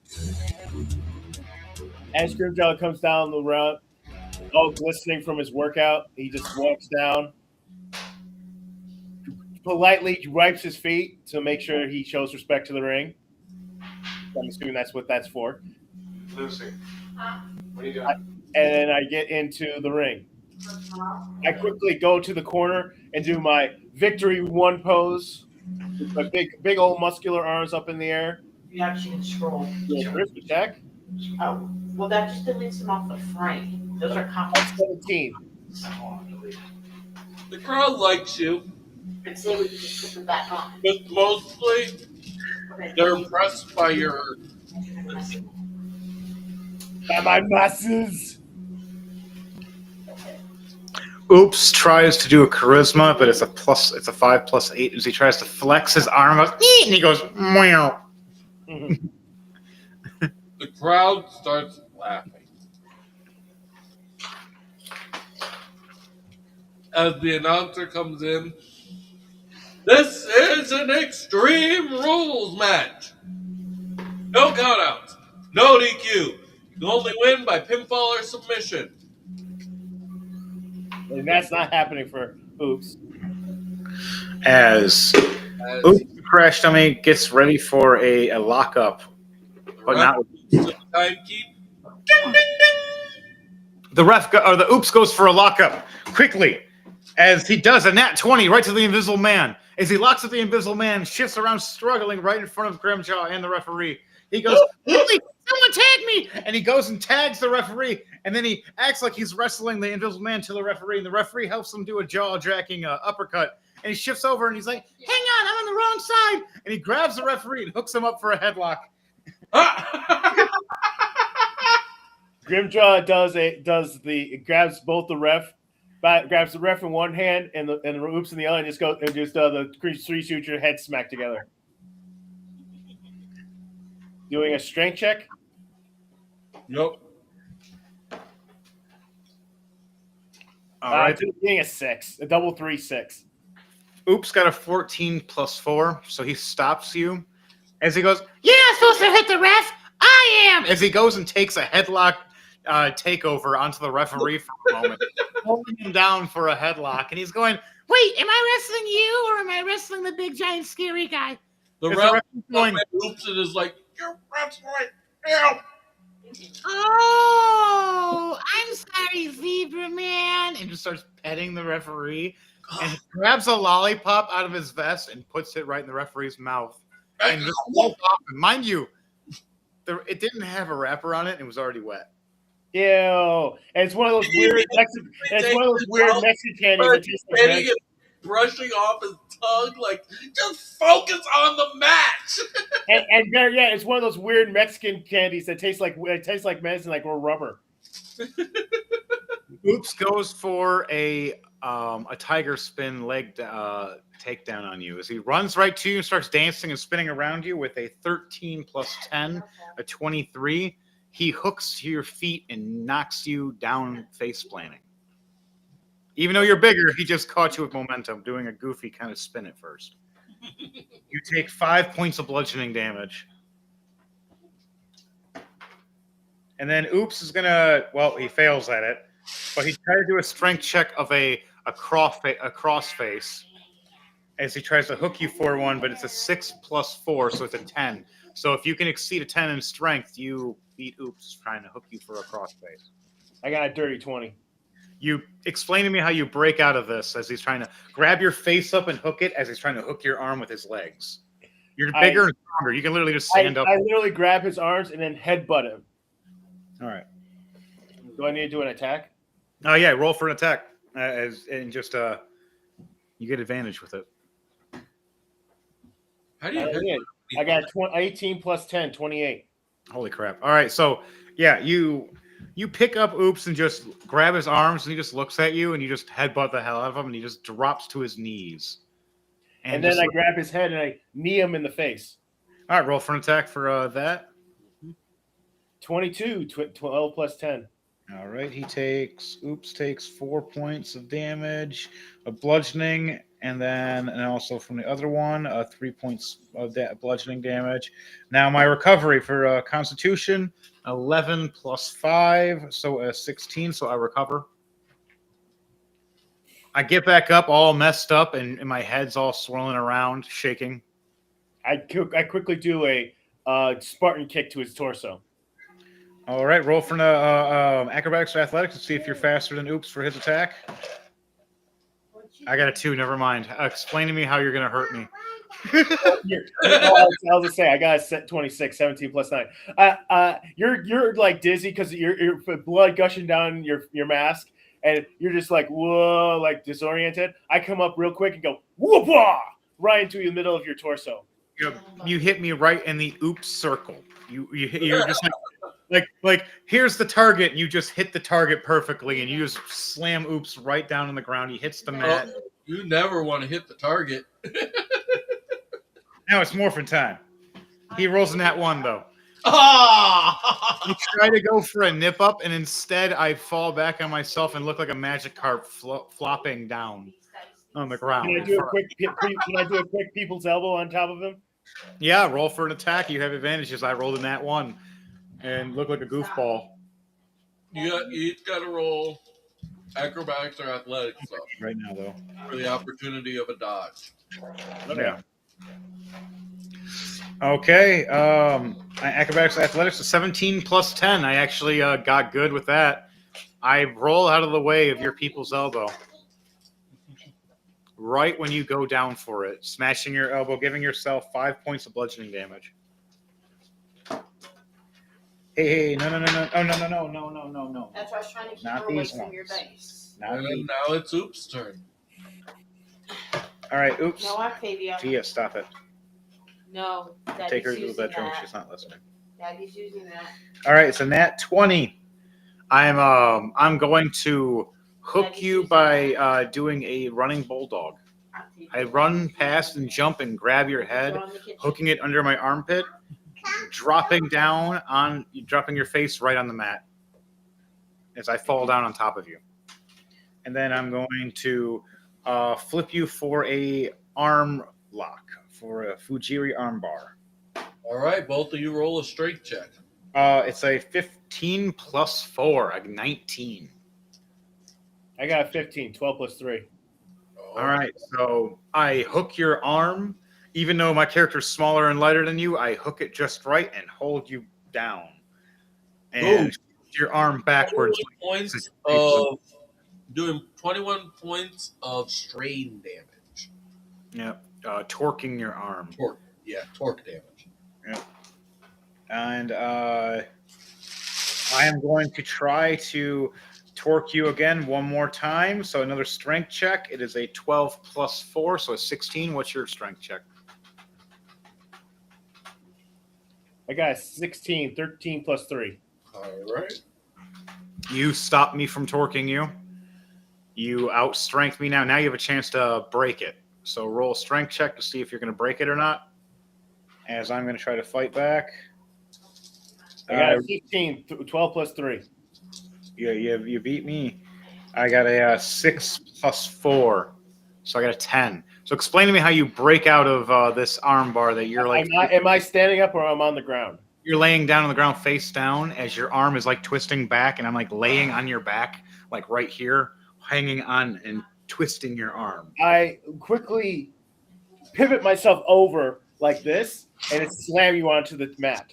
the route, all glistening from his workout, he just walks down, politely wipes his feet to make sure he shows respect to the ring. I'm assuming that's what that's for. Lucy, what are you doing? And then I get into the ring. I quickly go to the corner and do my victory one pose. With my big old muscular arms up in the air. You actually can scroll. Yeah, Christmas check. Oh, well, that just deletes them off the frame. Those are copies. 17. The crowd likes you, And say we can just put them back on. but mostly Okay. they're impressed by your. By my masses. Oops tries to do a charisma, but it's a 5+8 as he tries to flex his arm up, and he goes meow. The crowd starts laughing. As the announcer comes in, this is an Extreme Rules match. No countouts, no DQ. You can only win by pinfall or submission. And that's not happening for Oops. As As Oops crash dummy gets ready for a lockup, but not the timekeep. Ding, ding, ding. the Oops goes for a lockup quickly as he does a nat 20 right to the Invisible Man. As he locks up the Invisible Man, shifts around, struggling right in front of Grimjaw and the referee. He goes, "Holy, someone tag me!" And he goes and tags the referee, and then he acts like he's wrestling the Invisible Man to the referee, and the referee helps him do a jaw-jacking uppercut. And he shifts over, and he's like, "Hang on, I'm on the wrong side!" And he grabs the referee and hooks him up for a headlock. Grimjaw grabs both the ref, grabs the ref in one hand and the Oops in the other, and just the three shoot your head smack together. Doing a strength check. Nope. All right. Doing a 6, a double 3-6. Oops got a 14+4, so he stops you. As he goes, "You're not supposed to hit the ref. I am." As he goes and takes a headlock takeover onto the referee for a moment, holding him down for a headlock, and he's going, Wait, am I wrestling you or am I wrestling the big giant scary guy? The Is ref referee going, Oops and is like, you're wrestling him. Oh, I'm sorry, Zebra Man. and just starts petting the referee, and he grabs a lollipop out of his vest and puts it right in the referee's mouth, and just walks off. And mind you, it didn't have a wrapper on it, and it was already wet. Ew. And it's one of those weird Mexican. It's one of those weird Mexican candies that tastes like Petting Mexican. it, brushing off his tongue, like, just focus on the match. And yeah, it's one of those weird Mexican candies that tastes like medicine, like rubber. Oops goes for a tiger spin leg takedown on you as he runs right to you and starts dancing and spinning around you with a 13 plus 10, a 23. He hooks to your feet and knocks you down face planting. Even though you're bigger, he just caught you with momentum, doing a goofy kind of spin at first. You take 5 points of bludgeoning damage. And then Oops is gonna, well, he fails at it, but he tried to do a strength check of a cross face as he tries to hook you for one, but it's a 6 plus 4, so it's a 10. So if you can exceed a 10 in strength, you beat Oops trying to hook you for a cross face. I got a dirty 20. You explain to me how you break out of this as he's trying to grab your face up and hook it as he's trying to hook your arm with his legs. You're bigger and stronger. You can literally just stand up. I literally grab his arms and then headbutt him. All right. Do I need to do an attack? Oh yeah, roll for an attack, and just you get advantage with it. How do you I got 18 plus 10, 28. Holy crap! All right, so yeah, you pick up Oops and just grab his arms, and he just looks at you, and you just headbutt the hell out of him, and he just drops to his knees. And then I grab his head and I knee him in the face. All right, roll for an attack for that. 22, 12 plus 10. All right, Oops takes 4 points of damage, of bludgeoning, and also from the other one, 3 points of that bludgeoning damage. Now my recovery for Constitution, 11 plus 5, so a 16, so I recover. I get back up all messed up, and my head's all swirling around, shaking. I quickly do a Spartan kick to his torso. All right, roll for acrobatics or athletics to see if you're faster than Oops for his attack. I got a 2. Never mind. Explain to me how you're going to hurt me. I'll just say I got a 26, 17 plus 9. You're like dizzy because you're blood gushing down your mask, and you're just like whoa, like disoriented. I come up real quick and go whoop-ah, right into the middle of your torso. You hit me right in the Oops circle. You're just like here's the target, and you just hit the target perfectly, and you just slam Oops right down on the ground. He hits the mat. You never want to hit the target. Now it's morphin time. He rolls in that 1 though. Ah! You try to go for a nip up, and instead I fall back on myself and look like a magic carp flopping down on the ground. Can I do a quick people's elbow on top of him? Yeah, roll for an attack. You have advantages. I rolled in that 1 and look like a goofball. You each got to roll acrobatics or athletics stuff right now, though, for the opportunity of a dodge. Yeah. Okay. Acrobatics, athletics, 17 plus 10. I actually got good with that. I roll out of the way of your people's elbow. Right when you go down for it, smashing your elbow, giving yourself 5 points of bludgeoning damage. Hey, no. Oh, no. That's why I was trying to keep Not her away these from ones. your base. And now it's Oops' turn. All right, Oops. No, Octavia. Gia, stop it. No, Daddy's Take her to the using bedroom. that. She's not listening. Daddy's using that. All right, so nat 20. I'm going to hook you by doing a running bulldog. I run past and jump and grab your head, hooking it under my armpit, dropping your face right on the mat as I fall down on top of you. And then I'm going to flip you for a arm lock, for a Fujiri arm bar. All right, both of you roll a strength check. It's a 15 plus 4, a 19. I got 15. 12 plus 3. All right, so I hook your arm. Even though my character's smaller and lighter than you, I hook it just right and hold you down. And shift your arm backwards. 21 points of strain damage. Yep, torquing your arm. Torque damage. Yep. And I am going to try to torque you again one more time. So another strength check. It is a 12 plus 4, so a 16. What's your strength check? I got a 16. 13 plus 3. All right. You stop me from torquing you. You outstrength me now. Now you have a chance to break it. So roll a strength check to see if you're going to break it or not. As I'm going to try to fight back. I got a 15. 12 plus 3. Yeah, you beat me. I got a 6 plus 4. So I got a 10. So explain to me how you break out of this arm bar that you're like. Am I standing up or am I on the ground? You're laying down on the ground face down as your arm is like twisting back, and I'm like laying on your back, like right here, hanging on and twisting your arm. I quickly pivot myself over like this and it slam you onto the mat.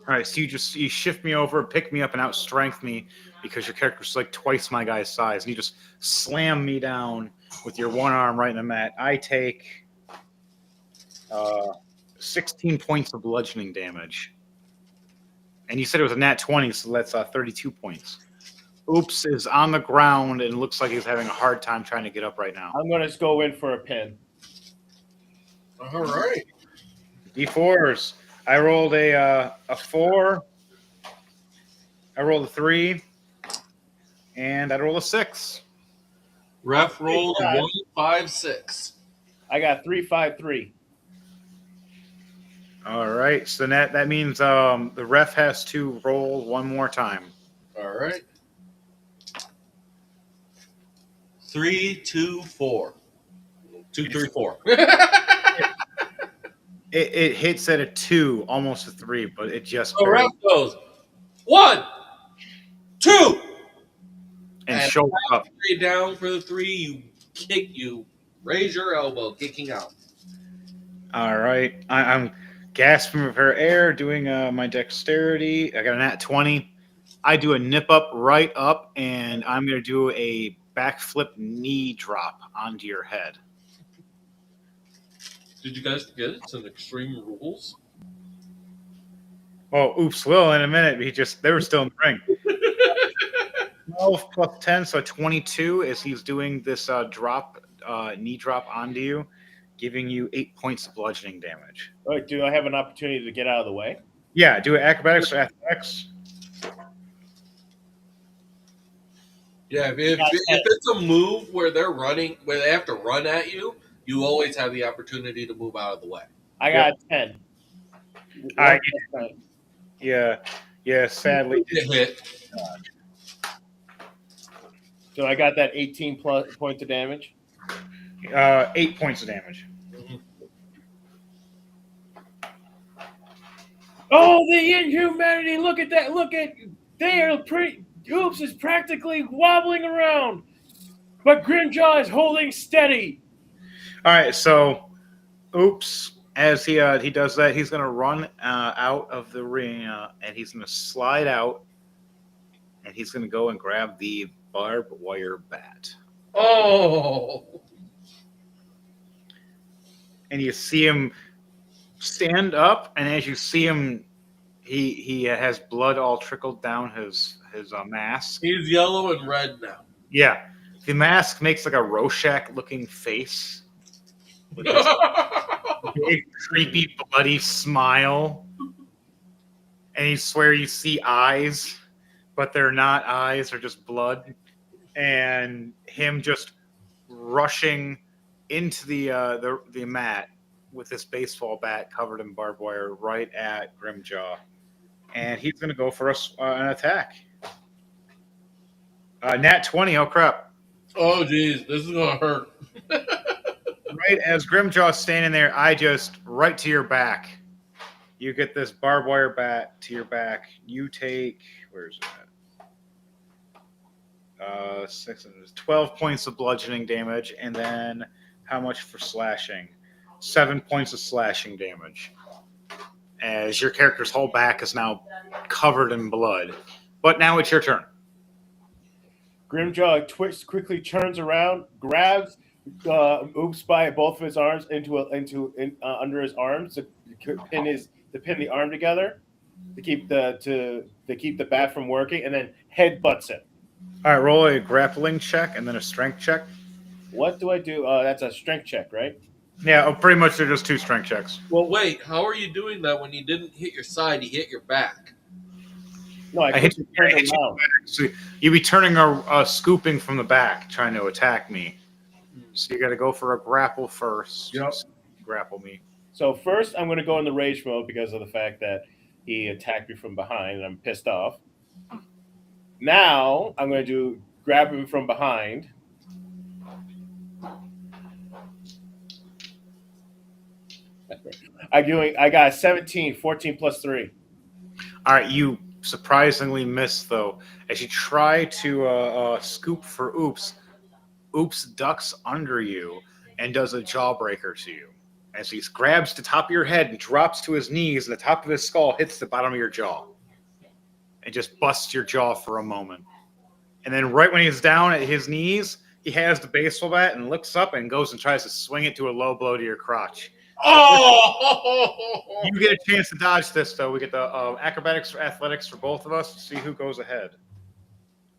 All right, so you shift me over, pick me up, and outstrength me because your character's like twice my guy's size, and you just slam me down with your one arm right in the mat. I take 16 points of bludgeoning damage. And you said it was a nat 20, so that's 32 points. Oops is on the ground and looks like he's having a hard time trying to get up right now. I'm going to go in for a pin. All right. D4s. I rolled a 4. I rolled a 3. And I rolled a 6. Ref rolled 1, 5, 6. I got 3, 5, 3. All right. So that means the ref has to roll one more time. All right. 3, 2, 4. 2, 3, 4. It hits at a 2, almost a 3, but it just So ref goes 1, 2, and shows up. Straight down for the 3. You raise your elbow, kicking out. All right. I'm gasping for air, doing my dexterity. I got a nat 20. I do a nip up, right up, and I'm going to do a backflip knee drop onto your head. Did you guys forget it's an Extreme Rules? Oh, oops, Will, in a minute. They were still in the ring. 12 plus 10, so 22 as he's doing this knee drop onto you, giving you 8 points of bludgeoning damage. Right, do I have an opportunity to get out of the way? Yeah, do acrobatics or athletics. Yeah, if it's a move where they're running, where they have to run at you, you always have the opportunity to move out of the way. I got 10. Yeah, sadly. Hit. So I got that 18 plus points of damage. 8 points of damage. Mm-hmm. Oh, the inhumanity! Look at that! They are pretty. Oops is practically wobbling around, but Grimjaw is holding steady. All right, so Oops, as he does that, he's going to run out of the ring and he's going to slide out and he's going to go and grab the barbed wire bat. Oh! And you see him stand up, and as you see him, he has blood all trickled down his mask. He's yellow and red now. Yeah, the mask makes like a Rorschach-looking face with this big, creepy, bloody smile, and you swear you see eyes, but they're not eyes; they're just blood. And him just rushing into the mat with this baseball bat covered in barbed wire right at Grimjaw. And he's going to go for an attack. Nat 20, oh crap. Oh, geez, this is going to hurt. Right as Grimjaw's standing there, I just, right to your back, You get this barbed wire bat to your back. You take where's it at? 12 points of bludgeoning damage, and then how much for slashing? 7 points of slashing damage. As your character's whole back is now covered in blood. But now it's your turn. Grimjaw quickly turns around, grabs Oops by both of his arms under his arms to pin the arm together to keep the bat from working, and then headbutts it. All right, roll a grappling check and then a strength check. What do I do? That's a strength check, right? Yeah, pretty much they're just 2 strength checks. Well, wait. How are you doing that when he didn't hit your side? He hit your back. No, I hit quickly you. turned I hit you. around. So you'd be turning scooping from the back, trying to attack me. So you got to go for a grapple first. Yep. Grapple me. So first, I'm going to go in the rage mode because of the fact that he attacked me from behind, and I'm pissed off. Now I'm going to grab him from behind. I got 17, 14 plus 3. All right, you surprisingly miss though. As you try to scoop for Oops, Oops ducks under you and does a jawbreaker to you. As he grabs the top of your head and drops to his knees, and the top of his skull hits the bottom of your jaw. And just busts your jaw for a moment. And then right when he's down at his knees, he has the baseball bat and looks up and goes and tries to swing it to a low blow to your crotch. Oh! You get a chance to dodge this, though. We get the acrobatics or athletics for both of us to see who goes ahead.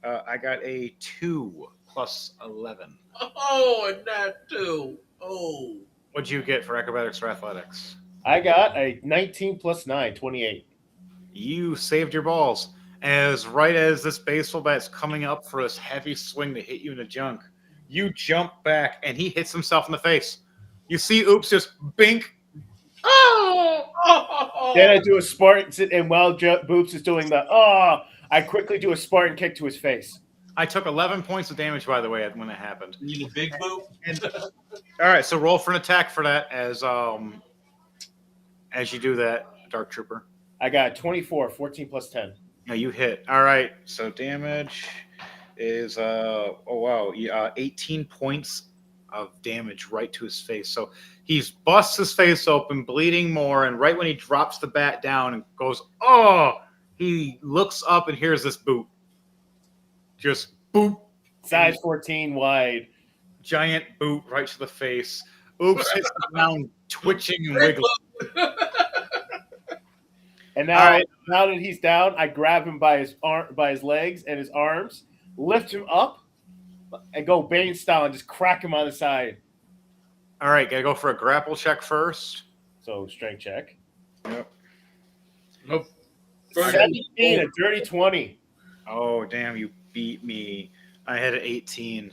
I got a 2 plus 11. Oh, and that too. Oh. What'd you get for acrobatics or athletics? I got a 19 plus 9, 28. You saved your balls. Right as this baseball bat's coming up for this heavy swing to hit you in the junk, you jump back and he hits himself in the face. You see Oops just bink. Oh! Then I do a Spartan, and while Boops is doing the I quickly do a Spartan kick to his face. I took 11 points of damage, by the way, when it happened. You need a big boot? All right, so roll for an attack for that as you do that, Dark Trooper. I got 24, 14 plus 10. Yeah, you hit. All right, so damage is 18 points of damage right to his face. So he's busts his face open, bleeding more, and right when he drops the bat down and goes, he looks up and hears this boot. Just boop. Size 14 wide. Giant boot right to the face. Oops hits the ground, twitching and wiggling. And now that he's down, I grab him by his legs and his arms, lift him up, and go Bane style and just crack him on the side. All right, gotta go for a grapple check first. So strength check. Yep. Nope. 17, a dirty 20. Oh, damn, you beat me. I had an 18.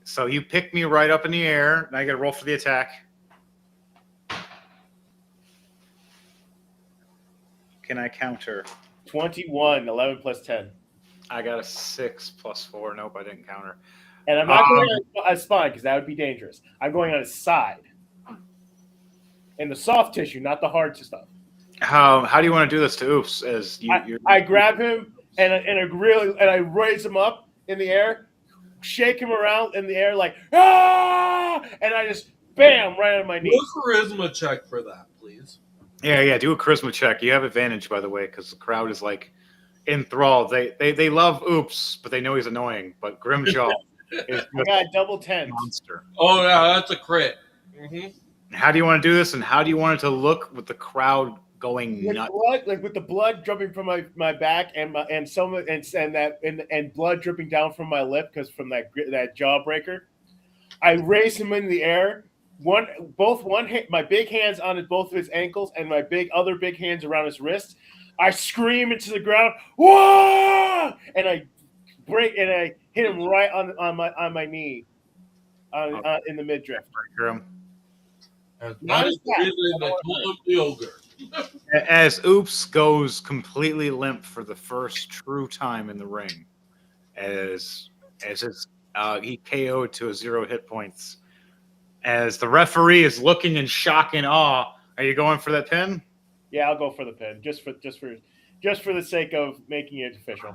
So you picked me right up in the air. Now I gotta roll for the attack. Can I counter? 21, 11 plus 10. I got a 6 plus 4. Nope, I didn't counter. And I'm not going on a spine because that would be dangerous. I'm going on his side. In the soft tissue, not the hard stuff. How do you want to do this to Oops? I grab him and I raise him up in the air, shake him around in the air like and I just bam right on my knee. Do a charisma check for that, please. Yeah. Do a charisma check. You have advantage, by the way, because the crowd is like enthralled. They love Oops, but they know he's annoying. But Grimjaw is I got double 10. monster. Oh yeah, that's a crit. Mm-hmm. How do you want to do this, and how do you want it to look with the crowd going nuts? With the blood dripping from my back and blood dripping down from my lip because from that jawbreaker. I raise him in the air. My big hands on both of his ankles and my other big hands around his wrists. I scream into the ground, whoa! And I hit him right on my knee, in the midriff. That is the reason they told him the ogre. As Oops goes completely limp for the first true time in the ring, as he KO'd to a 0 hit points. As the referee is looking in shock and awe, are you going for that pin? Yeah, I'll go for the pin, just for the sake of making it official.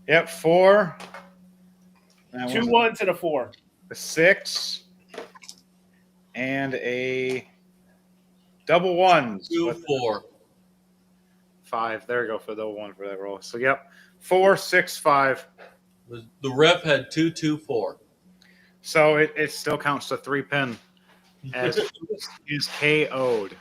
Yep, 4. That 2 was 1s and a 4. a 6 and a double ones. 2, 4. 5. There we go for the one for that roll. So yep, 4, 6, 5. The ref had 2, 2, 4. So it still counts to 3 pin as is KO'd.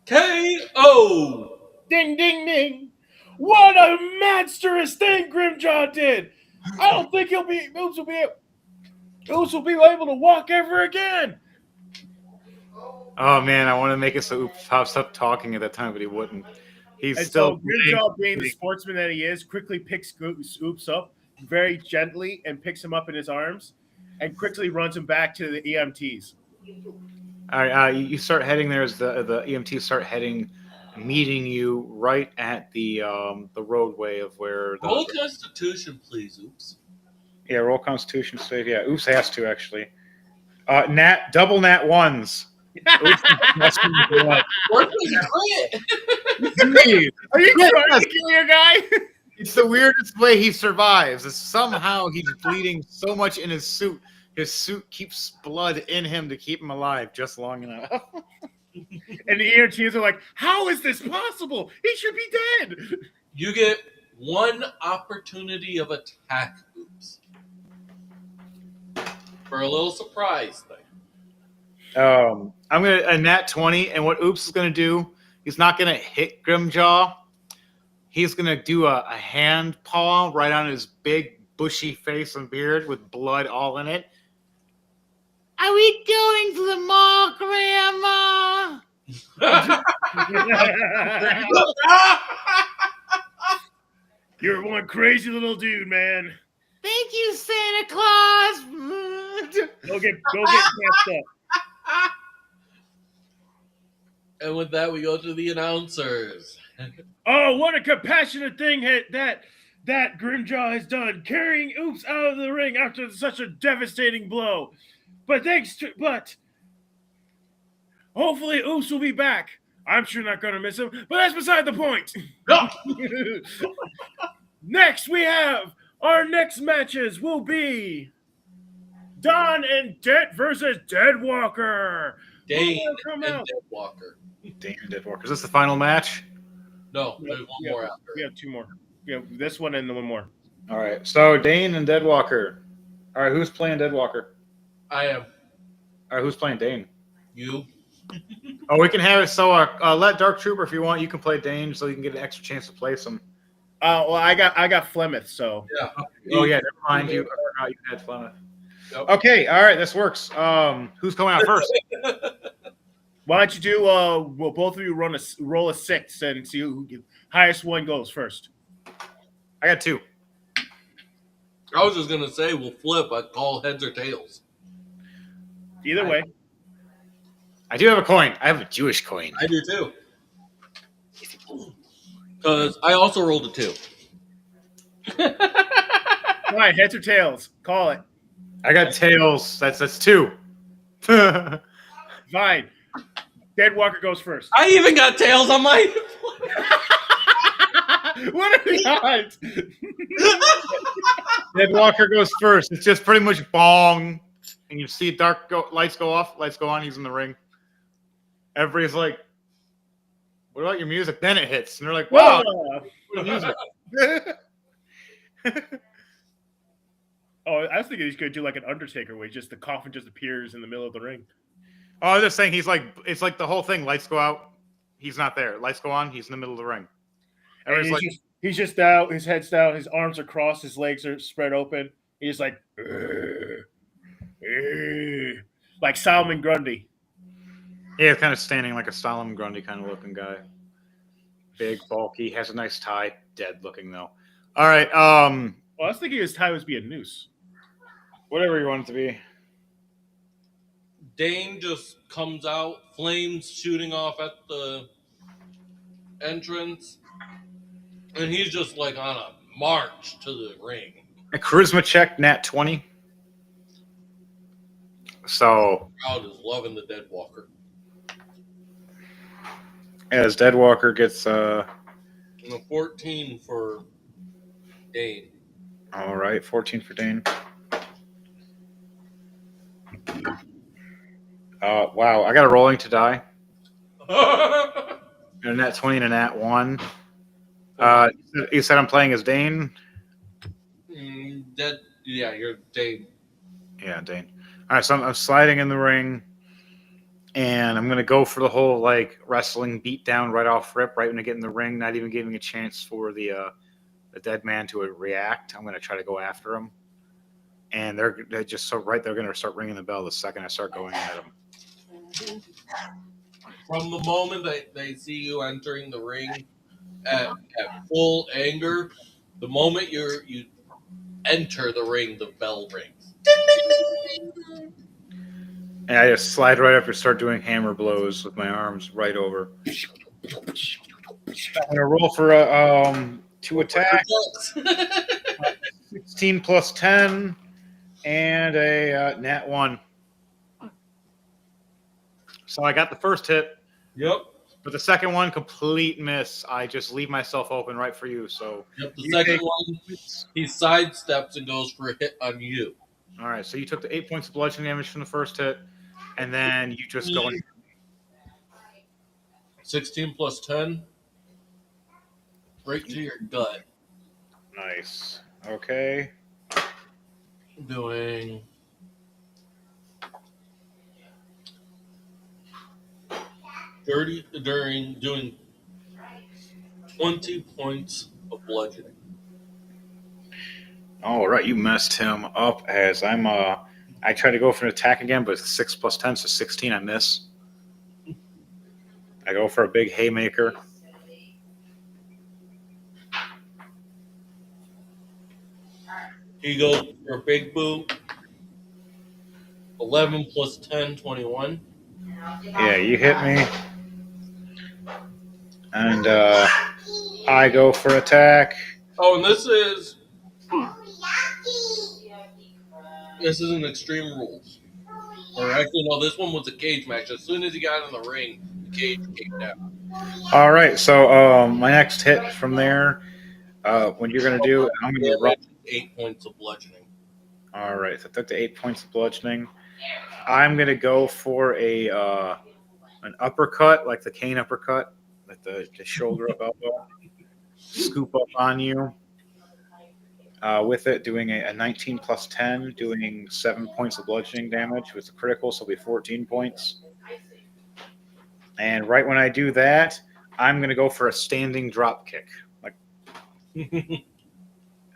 KO! Ding, ding, ding! What a monstrous thing Grimjaw did! I don't think Oops will be able to walk ever again. Oh man, I want to make it so Oops pops up talking at that time, but he wouldn't. He's And still so Grimjaw, being the sportsman that he is, quickly picks Oops up very gently and picks him up in his arms and quickly runs him back to the EMTs. All right, you start heading there as the EMTs start heading, meeting you right at the roadway of where the Roll Constitution, please. Oops. yeah, roll Constitution save. Yeah, Oops has to actually. Double nat 1s. Oops, Where's the crit? Are you trying to kill your guy? It's the weirdest way he survives. Is somehow he's bleeding so much in his suit. His suit keeps blood in him to keep him alive just long enough. And the EMTs are like, how is this possible? He should be dead. You get 1 opportunity of attack, Oops. For a little surprise thing. I'm gonna a nat 20, and what Oops is gonna do, he's not gonna hit Grimjaw. He's gonna do a hand paw right on his big bushy face and beard with blood all in it. Are we going to the mall, Grandma? You're one crazy little dude, man. Thank you, Santa Claus. Go get catched up. And with that, we go to the announcers. Oh, what a compassionate thing that Grimjaw has done, carrying Oops out of the ring after such a devastating blow. But hopefully Oops will be back. I'm sure not going to miss him, but that's beside the point. No. Next, we have our next matches will be Don and Det versus Deadwalker. Dane come and out? Deadwalker. Dane and Deadwalker. Is this the final match? No, there's one more after. We have 2 more. We have this one and the one more. All right. So Dane and Deadwalker. All right. Who's playing Deadwalker? I am. All right. Who's playing Dane? You. Oh, we can have it. So let Dark Trooper, if you want, you can play Dane, so you can get an extra chance to play some. Well, I got Flemeth, so Yeah. Oh yeah, never mind. You forgot you had Flemeth. Yep. Okay. All right. This works. Who's coming out first? why don't you do? Well, both of you roll a 6 and see who highest one goes first. I got 2. I was just gonna say we'll flip. I'd call heads or tails. Either way. I do have a coin. I have a Jewish coin. I do too. Because I also rolled a 2. All right, heads or tails. Call it. I got tails. That's 2. Fine. Deadwalker goes first. I even got tails on my. What are the odds? Deadwalker goes first. It's just pretty much bong, and you see lights go off, lights go on. He's in the ring. Everybody's like, "What about your music?" Then it hits, and they're like, "Wow, what music." Oh, I was thinking he's going to do like an Undertaker where just the coffin just appears in the middle of the ring. Oh, I was just saying, it's like the whole thing. Lights go out, he's not there. Lights go on, he's in the middle of the ring. He's just out, his head's down, his arms are crossed, his legs are spread open. He's like, like Solomon Grundy. Yeah, kind of standing like a Solomon Grundy kind of looking guy. Big, bulky, has a nice tie. Dead looking though. All right. Well, I was thinking his tie was be a noose. Whatever you want it to be. Dane just comes out, flames shooting off at the entrance, and he's just like on a march to the ring. A charisma check, nat 20. So The crowd is loving the Deadwalker. As Deadwalker gets And a 14 for Dane. all right, 14 for Dane. Wow, I got a rolling to die. And a nat 20 and a nat 1. You said I'm playing as Dane? Yeah, you're Dane. Yeah, Dane. All right, so I'm sliding in the ring, and I'm going to go for the whole like wrestling beatdown right off rip, right when I get in the ring, not even giving a chance for the dead man to react. I'm going to try to go after him. And they're just so right. They're going to start ringing the bell the second I start going at them. From the moment they see you entering the ring at full anger, the moment you enter the ring, the bell rings. And I just slide right up and start doing hammer blows with my arms right over. I'm going to roll for two attacks, 16 plus 10, and a nat 1. So I got the first hit. Yep. But the second one, complete miss. I just leave myself open right for you. So Yep. The second one, he sidesteps and goes for a hit on you. All right. So you took the 8 points of bludgeoning damage from the first hit, and then you just go in. 16 plus 10. Right to your gut. Nice. Okay. Doing 20 points of bludgeoning. All right. You messed him up as I try to go for an attack again, but it's 6 plus 10, so 16. I miss. I go for a big haymaker. He goes for a big boot. 11 plus 10, 21. Yeah, you hit me. And I go for attack. Oh, and this is an Extreme Rules. Or actually, no, this one was a cage match. As soon as he got in the ring, the cage came down. All right. So my next hit from there, when you're going to do, I'm going to roll 8 points of bludgeoning. All right, so I took the 8 points of bludgeoning. I'm gonna go for an uppercut, like the cane uppercut, like the shoulder up elbow, scoop up on you. With it, doing a 19 plus 10, doing 7 points of bludgeoning damage with the critical, so it'll be 14 points. And right when I do that, I'm gonna go for a standing drop kick, like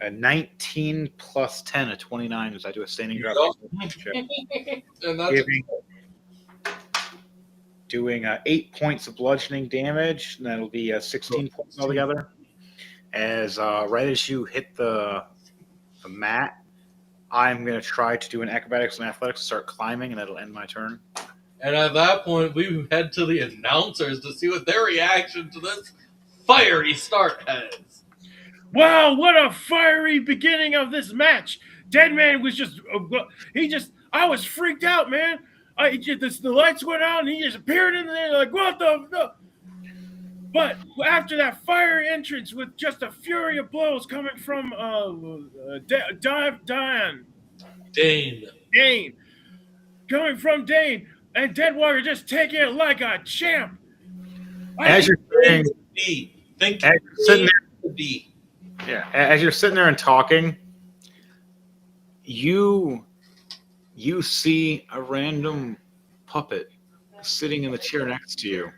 a 19 plus 10, a 29 as I do a standing drop kick. And that's Doing 8 points of bludgeoning damage, and that'll be 16 points altogether. As right as you hit the mat, I'm going to try to do an acrobatics and athletics to start climbing, and that'll end my turn. And at that point, we head to the announcers to see what their reaction to this fiery start is. Wow, what a fiery beginning of this match. Deadman was I was freaked out, man. The lights went out and he just appeared in there like, what the? But after that fiery entrance with just a fury of blows coming from Dane. Coming from Dane, and Deadwater just taking it like a champ. As you're sitting there and talking, you see a random puppet sitting in the chair next to you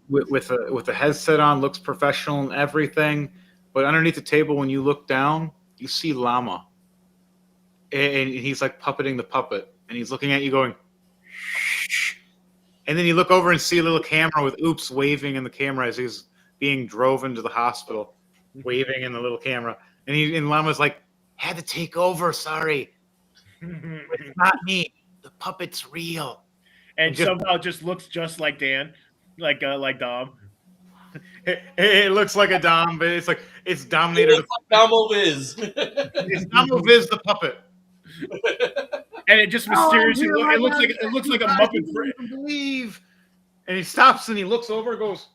with a headset on, looks professional and everything, but underneath the table when you look down, you see Llama, and he's like puppeting the puppet, and he's looking at you going shh. And then you look over and see a little camera with Oops waving in the camera as he's being drove into the hospital, waving in the little camera. And Llama's like, had to take over, sorry. It's not me. The puppet's real. And somehow just looks just like Dan, like Dom. It looks like a Dom, but it's dominated. It looks like Domo Viz. It's Domo Viz the puppet. And it just mysteriously it looks like a Muppet. Believe. And he stops and he looks over and goes,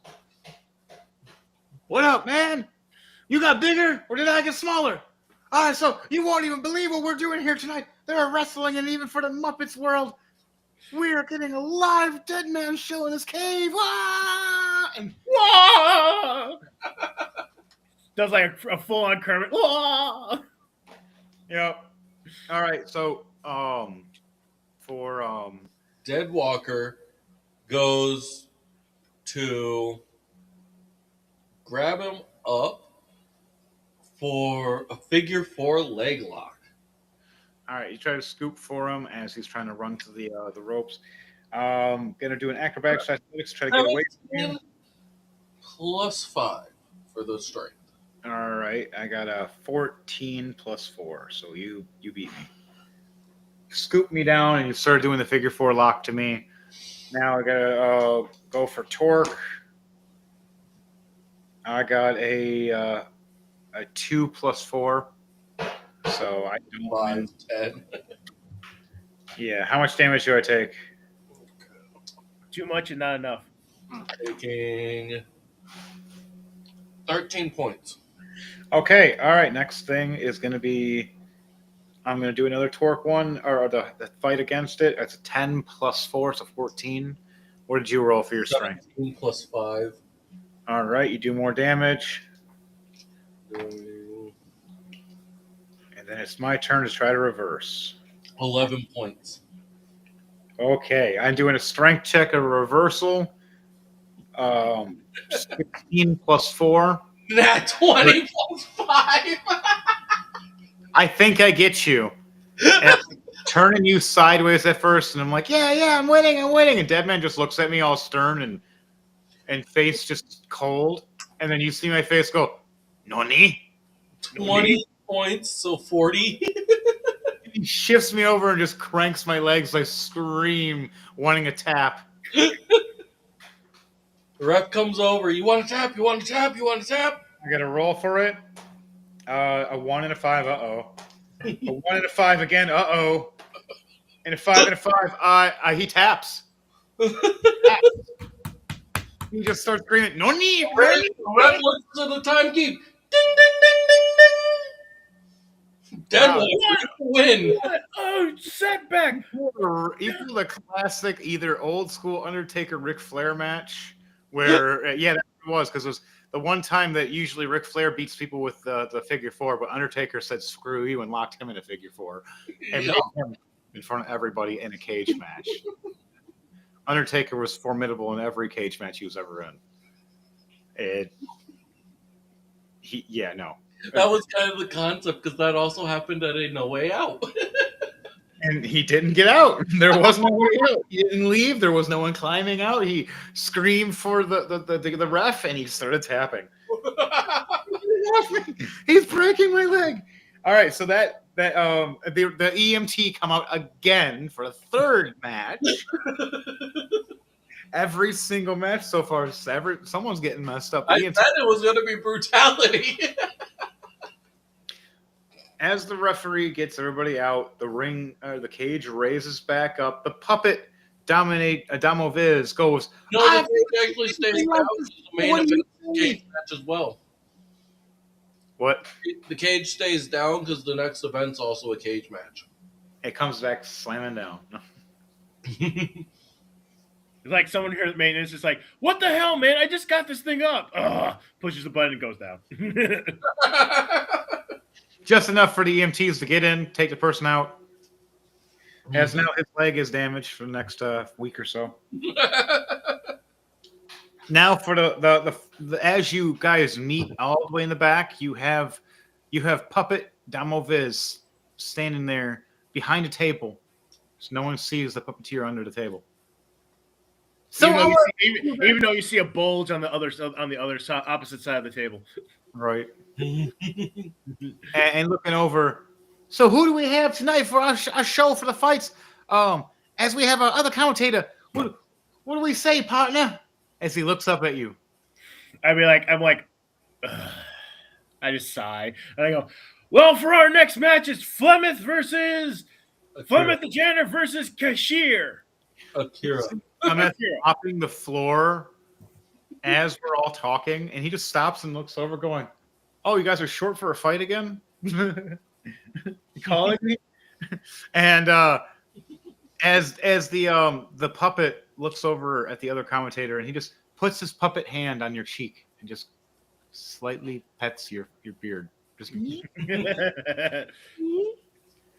"What up, man? You got bigger or did I get smaller? All right, so you won't even believe what we're doing here tonight. They're wrestling, and even for the Muppets world, we are getting a live dead man show in this cave. Wah! And wah! Does like a full on Kermit. Wah! Yep. All right, so for Dead Walker goes to grab him up for a figure 4 leg lock. all right, you try to scoop for him as he's trying to run to the ropes. Gonna do an acrobatics athletics, try to get away from him. +5 for the strength. All right, I got a 14 plus 4, so you beat me. Scoop me down, and you start doing the figure 4 lock to me. Now I gotta go for torque. I got a 2 plus 4, so I don't 5, 10. Yeah, how much damage do I take? Too much and not enough. Taking 13 points. Okay, all right. Next thing is going to be, I'm going to do another torque one, or the fight against it. It's a 10 plus 4, so 14. What did you roll for your strength? 17 plus 5. All right, you do more damage, Doing and then it's my turn to try to reverse. 11 points. Okay, I'm doing a strength check, a reversal. 16 plus 4. That 20 plus 5. I think I get you. And I'm turning you sideways at first, and I'm like, yeah, I'm winning. And Deadman just looks at me all stern and face just cold. And then you see my face go, Noni? 20 points, so 40. He shifts me over and just cranks my legs. I scream, wanting a tap. The ref comes over. You want to tap? You want to tap? You want to tap? I got to roll for it. A 1 and a 5, uh-oh. A 1 and a 5 again, uh-oh. And a 5 and a 5, he taps. He just starts screaming, Noni! The ref looks at the timekeep. Ding, ding, ding, ding, ding. Deadwood win. Oh, setback! Equal the classic, either old school Undertaker Ric Flair match, where that was because it was the one time that usually Ric Flair beats people with the figure 4, but Undertaker said screw you and locked him in a figure 4 and made him in front of everybody in a cage match. Undertaker was formidable in every cage match he was ever in. That was kind of the concept because that also happened at a No Way Out. And he didn't get out. There was no way out. He didn't leave. There was no one climbing out. He screamed for the ref, and he started tapping. He's breaking my leg. All right, so the EMT come out again for a third match. Every single match so far, someone's getting messed up. I said it was going to be brutality. As the referee gets everybody out, the cage raises back up. The puppet Damoviz goes. No, the cage actually stays down. The main event cage match as well. What? The cage stays down because the next event's also a cage match. It comes back slamming down. It's like someone here at maintenance is like, what the hell, man? I just got this thing up. Ugh. Pushes the button and goes down. Just enough for the EMTs to get in, take the person out. As now his leg is damaged for the next week or so. Now for the as you guys meet all the way in the back, you have Puppet Damoviz standing there behind a table, so no one sees the puppeteer under the table. So even though you see a bulge on the other side, opposite side of the table, right? and looking over. So who do we have tonight for our show for the fights? As we have our other commentator, what do we say, partner? As he looks up at you, I'm like, ugh. I just sigh and I go, well, for our next match, it's Flemeth the janitor versus Cashier. Akira. I'm mopping the floor as we're all talking, and he just stops and looks over, going, "Oh, you guys are short for a fight again?" Calling me, and as the puppet looks over at the other commentator, and he just puts his puppet hand on your cheek and just slightly pets your beard. Just And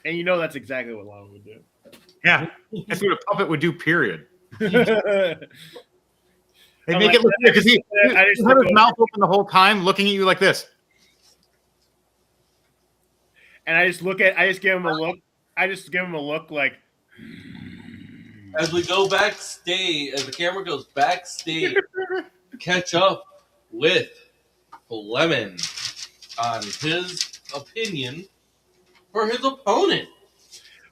you know that's exactly what Lana would do. yeah, that's what a puppet would do. Period. They I'm make like, it look weird because he I just had look his over- mouth open the whole time, looking at you like this. and I just give him a look. I just give him a look like. As we go backstage, as the camera goes backstage, catch up with Lemon on his opinion for his opponent.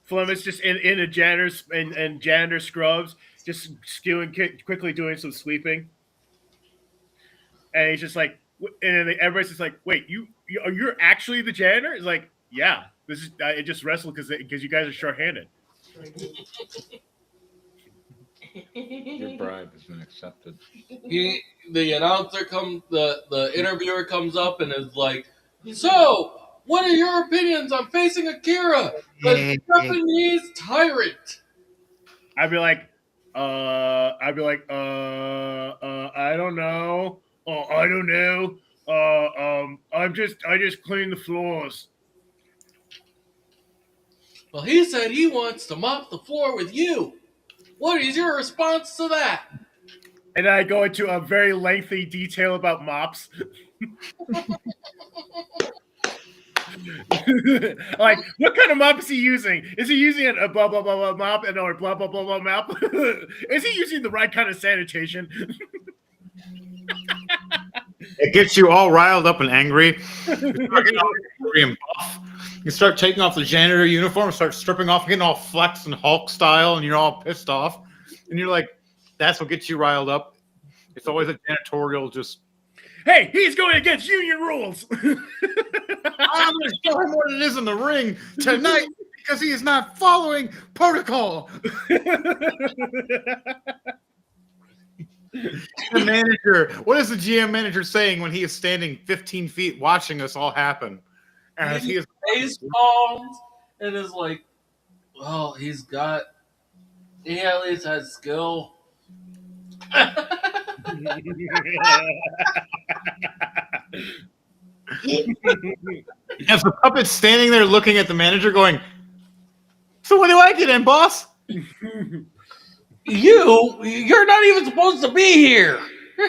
Fleming's just in a janitor's and janitor scrubs, just quickly doing some sweeping, and he's just like, and then everybody's just like, "Wait, you're actually the janitor?" It's like, "Yeah, this is I just wrestled because you guys are short-handed." Your bribe has been accepted. The announcer the interviewer comes up and is like, "So, what are your opinions on facing Akira, the Japanese tyrant?" I'd be like, I don't know. Oh, I don't know. I just clean the floors. Well, he said he wants to mop the floor with you. What is your response to that? And I go into a very lengthy detail about mops. Like, what kind of mop is he using? Is he using a blah blah blah blah mop and or blah blah blah blah mop? Is he using the right kind of sanitation? It gets you all riled up and angry. You start taking off the janitor uniform, start stripping off, getting all Flex and Hulk style, and you're all pissed off. And you're like, that's what gets you riled up. It's always a janitorial just. Hey, he's going against union rules. I'm going to show him what it is in the ring tonight because he is not following protocol. The manager, what is the GM manager saying when he is standing 15 feet watching us all happen? As he is face palms and is like, well, he at least has skill. as the puppet's standing there looking at the manager going, so what do I get in, boss? You're not even supposed to be here.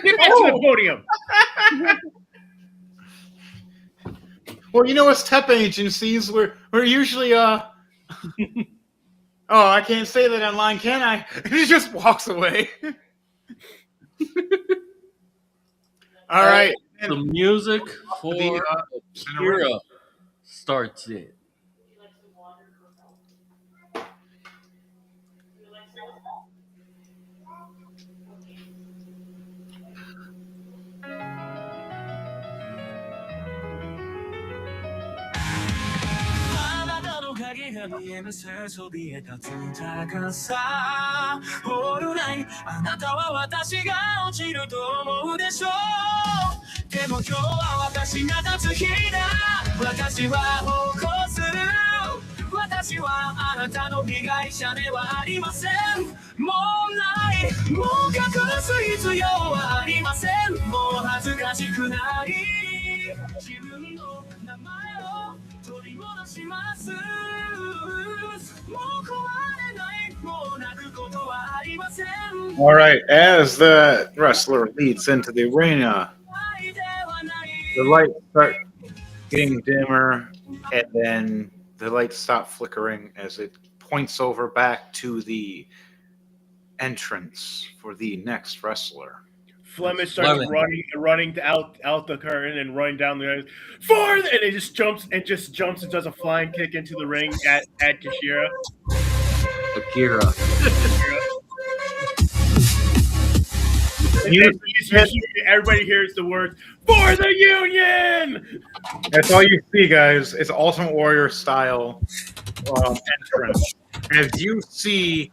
Get back to the podium. Well, you know, as temp agencies, we're usually oh, I can't say that online, can I? And he just walks away. All right. The music for The, Akira starts in. All right, as the wrestler leads into the arena, the lights start getting dimmer, and then the lights stop flickering as it points over back to the entrance for the next wrestler. Flemish starts running out the curtain and running down the forward, and it just jumps and does a flying kick into the ring at Kishira. Akira. Everybody hears the words "For the Union." That's all you see, guys. It's Ultimate Warrior style entrance. As you see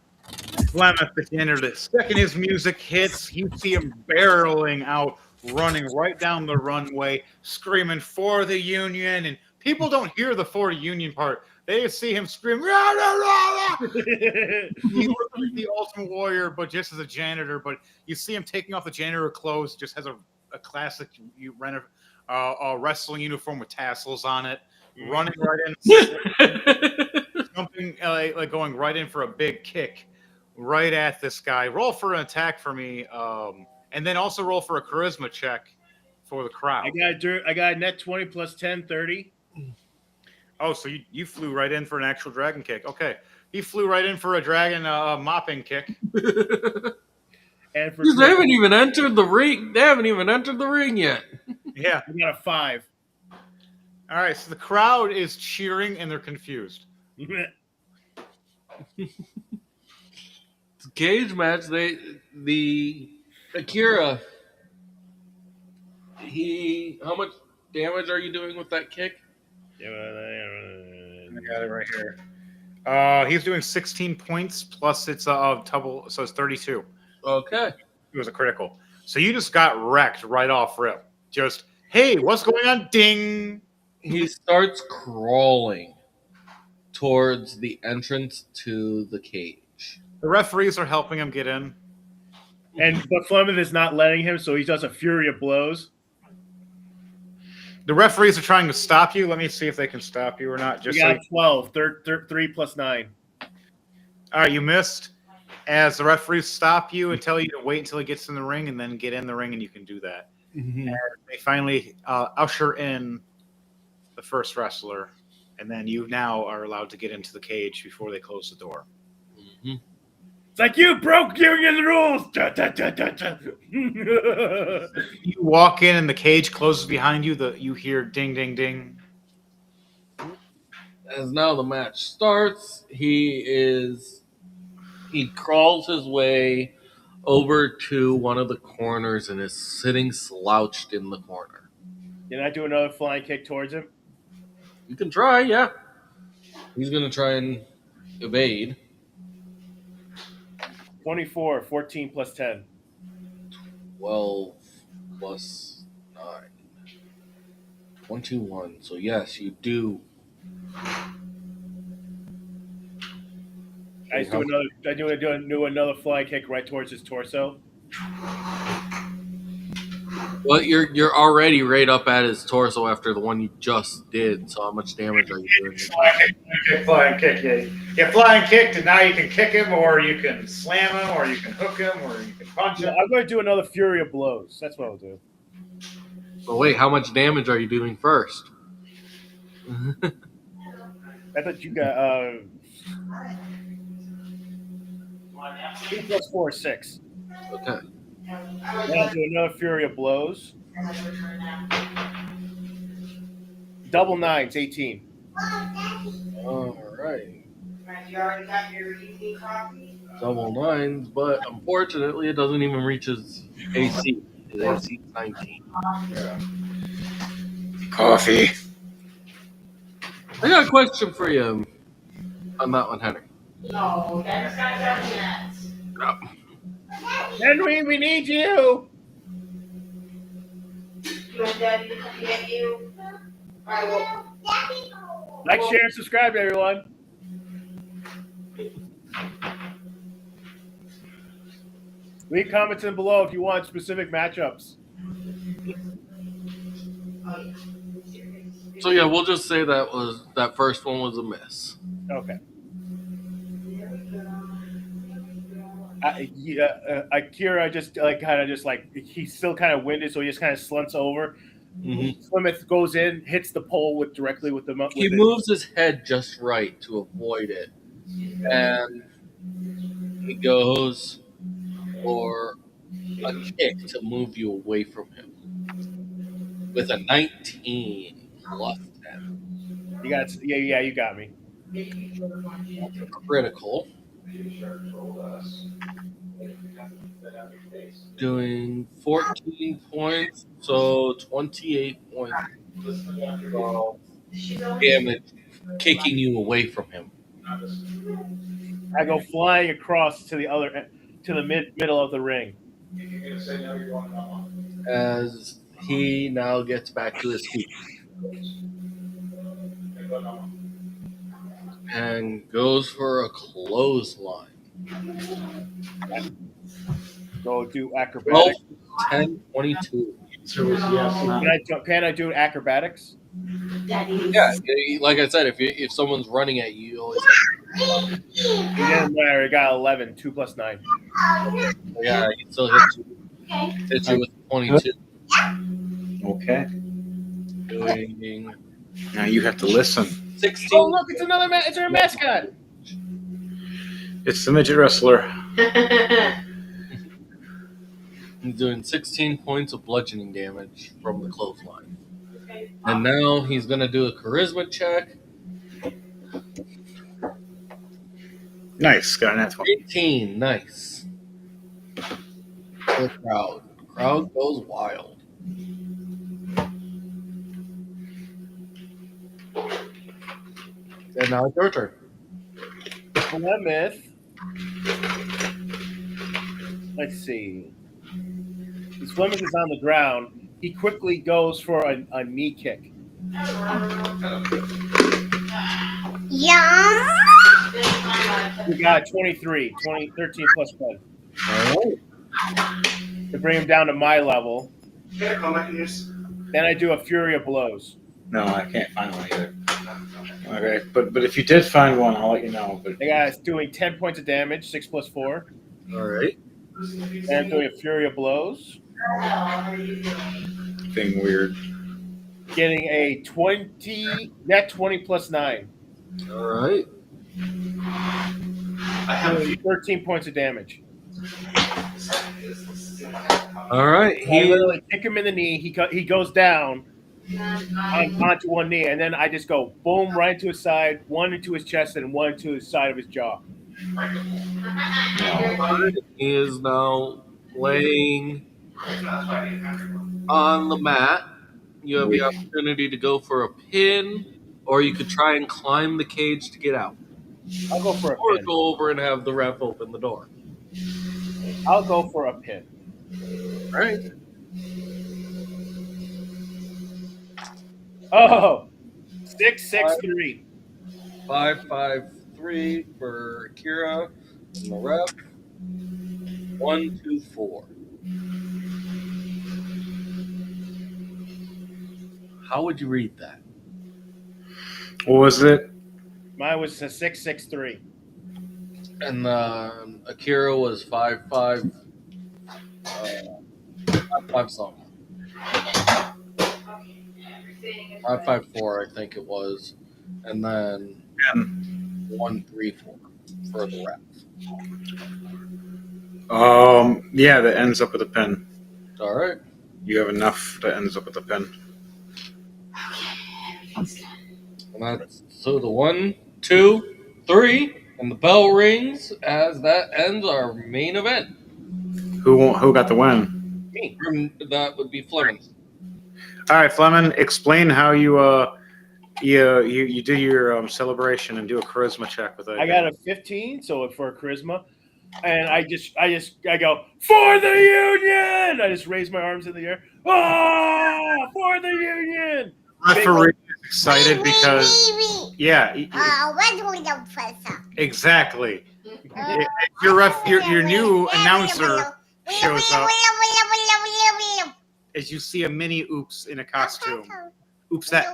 Lemeth at the end of the second his music hits, you see him barreling out, running right down the runway, screaming for the Union, and people don't hear the for the Union part. They just see him scream, rah, rah, rah, rah. He looks like the Ultimate Warrior, but just as a janitor. But you see him taking off the janitor clothes, just has a classic wrestling uniform with tassels on it, running right in, jumping, like going right in for a big kick right at this guy. Roll for an attack for me, and then also roll for a charisma check for the crowd. I got a net 20 plus 10, 30. Oh, so you flew right in for an actual dragon kick. Okay. He flew right in for a dragon mopping kick. And for They haven't even entered the ring. They haven't even entered the ring yet. Yeah. I got a 5. All right. So the crowd is cheering and they're confused. It's a cage match. The Akira. How much damage are you doing with that kick? I got it right here. He's doing 16 points plus it's a double, so it's 32. Okay. It was a critical. So you just got wrecked right off rip. Just, hey, what's going on? Ding. He starts crawling towards the entrance to the cage. The referees are helping him get in. But Flemeth is not letting him, so he does a fury of blows. The referees are trying to stop you. Let me see if they can stop you or not. Just You got 12. 3 plus 9. All right, you missed. As the referees stop you and tell you to wait until he gets in the ring and then get in the ring, and you can do that. Mm-hmm. And they finally usher in the first wrestler, and then you now are allowed to get into the cage before they close the door. Mm-hmm. It's like you broke union rules. Da, da, da, da, da. You walk in and the cage closes behind you. You hear ding, ding, ding. As now the match starts, he crawls his way over to one of the corners and is sitting slouched in the corner. Can I do another flying kick towards him? You can try, yeah. He's gonna try and evade. 24, 14 plus 10. 12 plus 9. 21. So yes, you do. I do another flying kick right towards his torso. Well, you're already right up at his torso after the one you just did. So how much damage are you doing? Flying kick. You flying kicked, and now you can kick him, or you can slam him, or you can hook him, or you can punch him. I'm going to do another fury of blows. That's what I'll do. But wait, how much damage are you doing first? I thought you got 2 plus 4 is 6. Okay. Then I'll do another fury of blows. Double 9's 18. All right. You already got your evening coffee? Double 9s, but unfortunately, it doesn't even reach his AC. His AC is 19. Coffee. I got a question for you on that one, Henry. No, that's not done yet. No. Henry, we need you. You want Daddy to come get you? I will. Like, share, and subscribe, everyone. Leave comments in below if you want specific matchups. So yeah, we'll just say that first one was a miss. Okay. Akira just he's still kind of winded, so he just kind of slumps over. Mm-hmm. Plymouth goes in, hits the pole directly with the. He moves his head just right to avoid it, and he goes for a kick to move you away from him with a 19 plus 10. You got you got me. Critical. Doing 14 points, so 28 points of damage, kicking you away from him. I go flying across to the middle of the ring. As he now gets back to his feet and goes for a clothesline. Go do 12, acrobatics. 10, 22. Answer was yes. Can I do acrobatics? Yeah, like I said, if someone's running at you, you always have. It doesn't matter. I got 11. 2 plus 9. Yeah, he still hits you with 22. Okay. Doing Now you have to listen. 16. Oh, look, it's it's our mascot. It's the midget wrestler. He's doing 16 points of bludgeoning damage from the clothesline. And now he's going to do a charisma check. Nice. Got an at 20. 18. Nice. The crowd. The crowd goes wild. And now it's your turn. Plymouth. Let's see. As Plymouth is on the ground, he quickly goes for a knee kick. Yeah. We got 23. 13 plus 10. All right. To bring him down to my level. Then I do a Fury of Blows. No, I can't find one either. Okay, but if you did find one, I'll let you know. But The guy's doing 10 points of damage, 6 plus 4. All right. And I'm doing a Fury of Blows. thing weird. Getting a 20, net 20 plus 9. All right. Doing 13 points of damage. All right. I literally kick him in the knee. He goes down onto one knee, and then I just go boom right to his side, one into his chest, and one to his side of his jaw. He is now laying on the mat. You have the opportunity to go for a pin, or you could try and climb the cage to get out. I'll go for a Or pin. go over and have the ref open the door. I'll go for a pin. All right. Oh, 6-6-3. 5-5-3 for Kira and the ref. 1-2-4. How would you read that? What was it? Mine was a 6-6-3. And Akira was 5-5. 5 something. 5-5-4, I think it was, and then 1-3-4 for the ref. Yeah, that ends up with a pin. All right. You have enough that ends up with a pin. And that's so the 1, 2, 3, and the bell rings as that ends our main event. Who got the win? Me. That would be Fleming. All right, Fleming, explain how you do your celebration and do a charisma check with it. I got a 15, so for charisma, and I go for the Union. I just raise my arms in the air. Ah, for the Union! referee is excited because exactly. Your new announcer shows up as you see a mini Oops in a costume. Oopsette.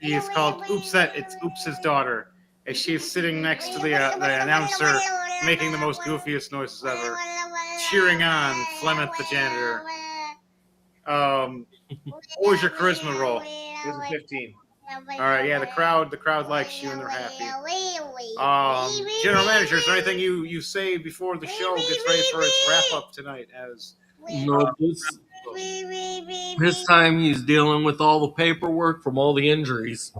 He is called Oopsette. It's Oops' daughter. As she is sitting next to the announcer, making the most goofiest noises ever, cheering on Flemeth the janitor. What was your charisma roll? It was a 15. All right, yeah, the crowd likes you and they're happy. General manager, is there anything you say before the show gets ready for its wrap up tonight? As No, this time he's dealing with all the paperwork from all the injuries.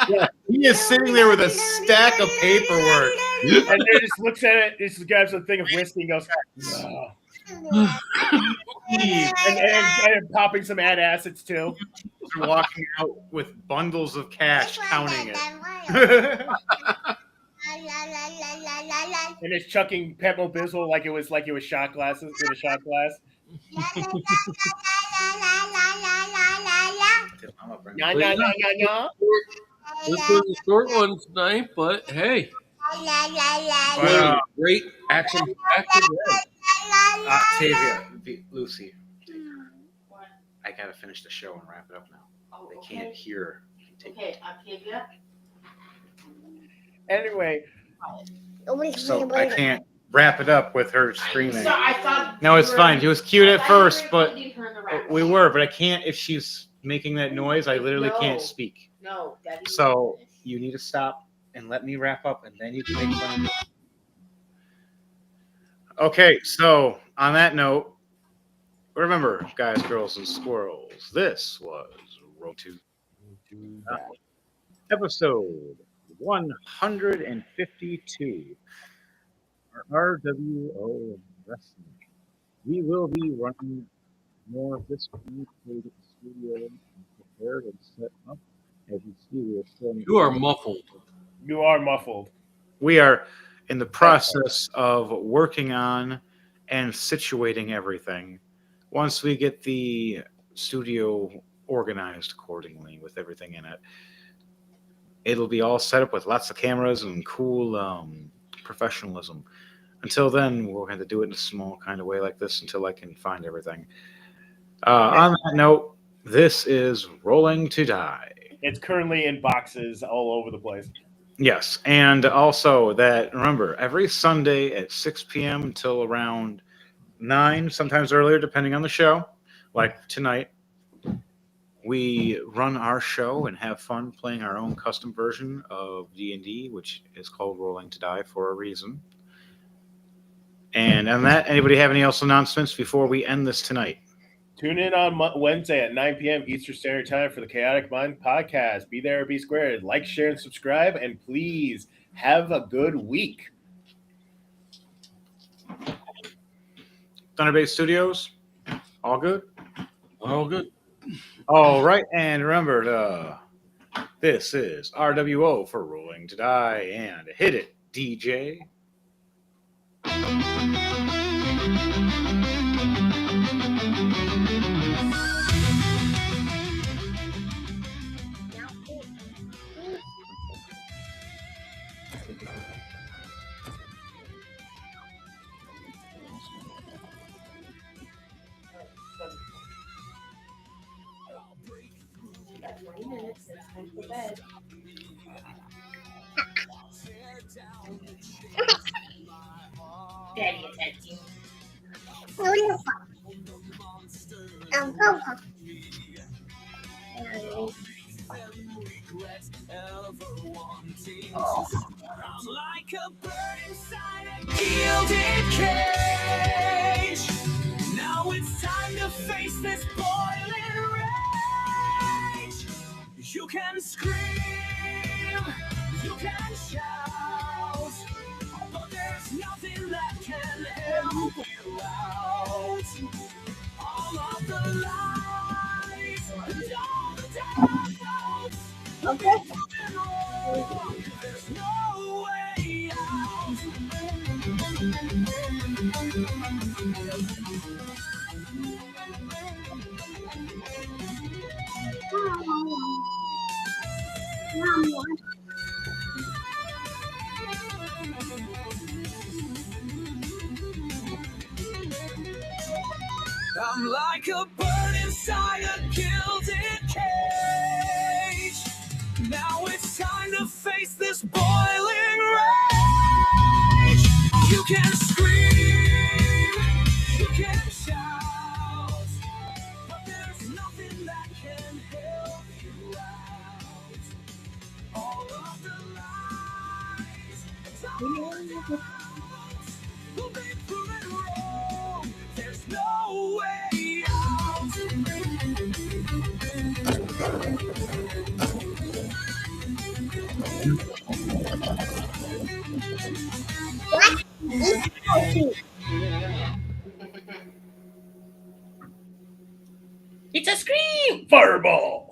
yeah, he is sitting there with a stack of paperwork, and then just looks at it. Just grabs a thing of whiskey and goes, oh. and popping some acids too. are walking out with bundles of cash, counting it. And it's chucking Pepto Bismol like it was shot glasses in a shot glass. Ya ya ya ya ya. This was a short one tonight, but hey, great action-packed event. Tavia, Lucy, I gotta finish the show and wrap it up now. They can't hear. Okay, Octavia. Anyway, So I can't wrap it up with her screaming. So I thought. No, it's fine. It was cute at first, but we were. But I can't if she's making that noise. I literally can't speak. No, Daddy. So you need to stop and let me wrap up, and then you can make fun. Okay, so on that note, remember, guys, girls, and squirrels, this was Road to episode 152. R.W.O. Wrestling. We will be running more of this communicated studio and prepared and set up. As you see, we are still. You are muffled. you are muffled. We are in the process of working on and situating everything. Once we get the studio organized accordingly with everything in it, it'll be all set up with lots of cameras and cool professionalism. Until then, we're going to do it in a small kind of way like this until I can find everything. On that note, this is Rolling to Die. It's currently in boxes all over the place. Yes, and also that, remember, every Sunday at 6 p.m. until around 9, sometimes earlier, depending on the show, like tonight, we run our show and have fun playing our own custom version of D&D, which is called Rolling to Die for a reason. And on that, anybody have any else announcements before we end this tonight? Tune in on Wednesday at 9 p.m. Eastern Standard Time for the Chaotic Mind podcast. Be there or be squared. Like, share, and subscribe. And please have a good week. Thunderbait Studios, all good? All good. All right, and remember, this is R.W.O. for Rolling to Die, and hit it, DJ. Daddy attacked you. Like a bird inside a gilded cage. Now it's time to face this boiling rage. You can scream, you can shout, but there's nothing that can help you out. All of the lies and all the doubts. Okay. There's no way out. I'm like a bird inside a gilded cage. Now it's time to face this boiling rage. You can scream, you can shout, but there's nothing that can help you out. All of the lies, all the doubts will be proven wrong. There's no way out. It's a scream! Fireball!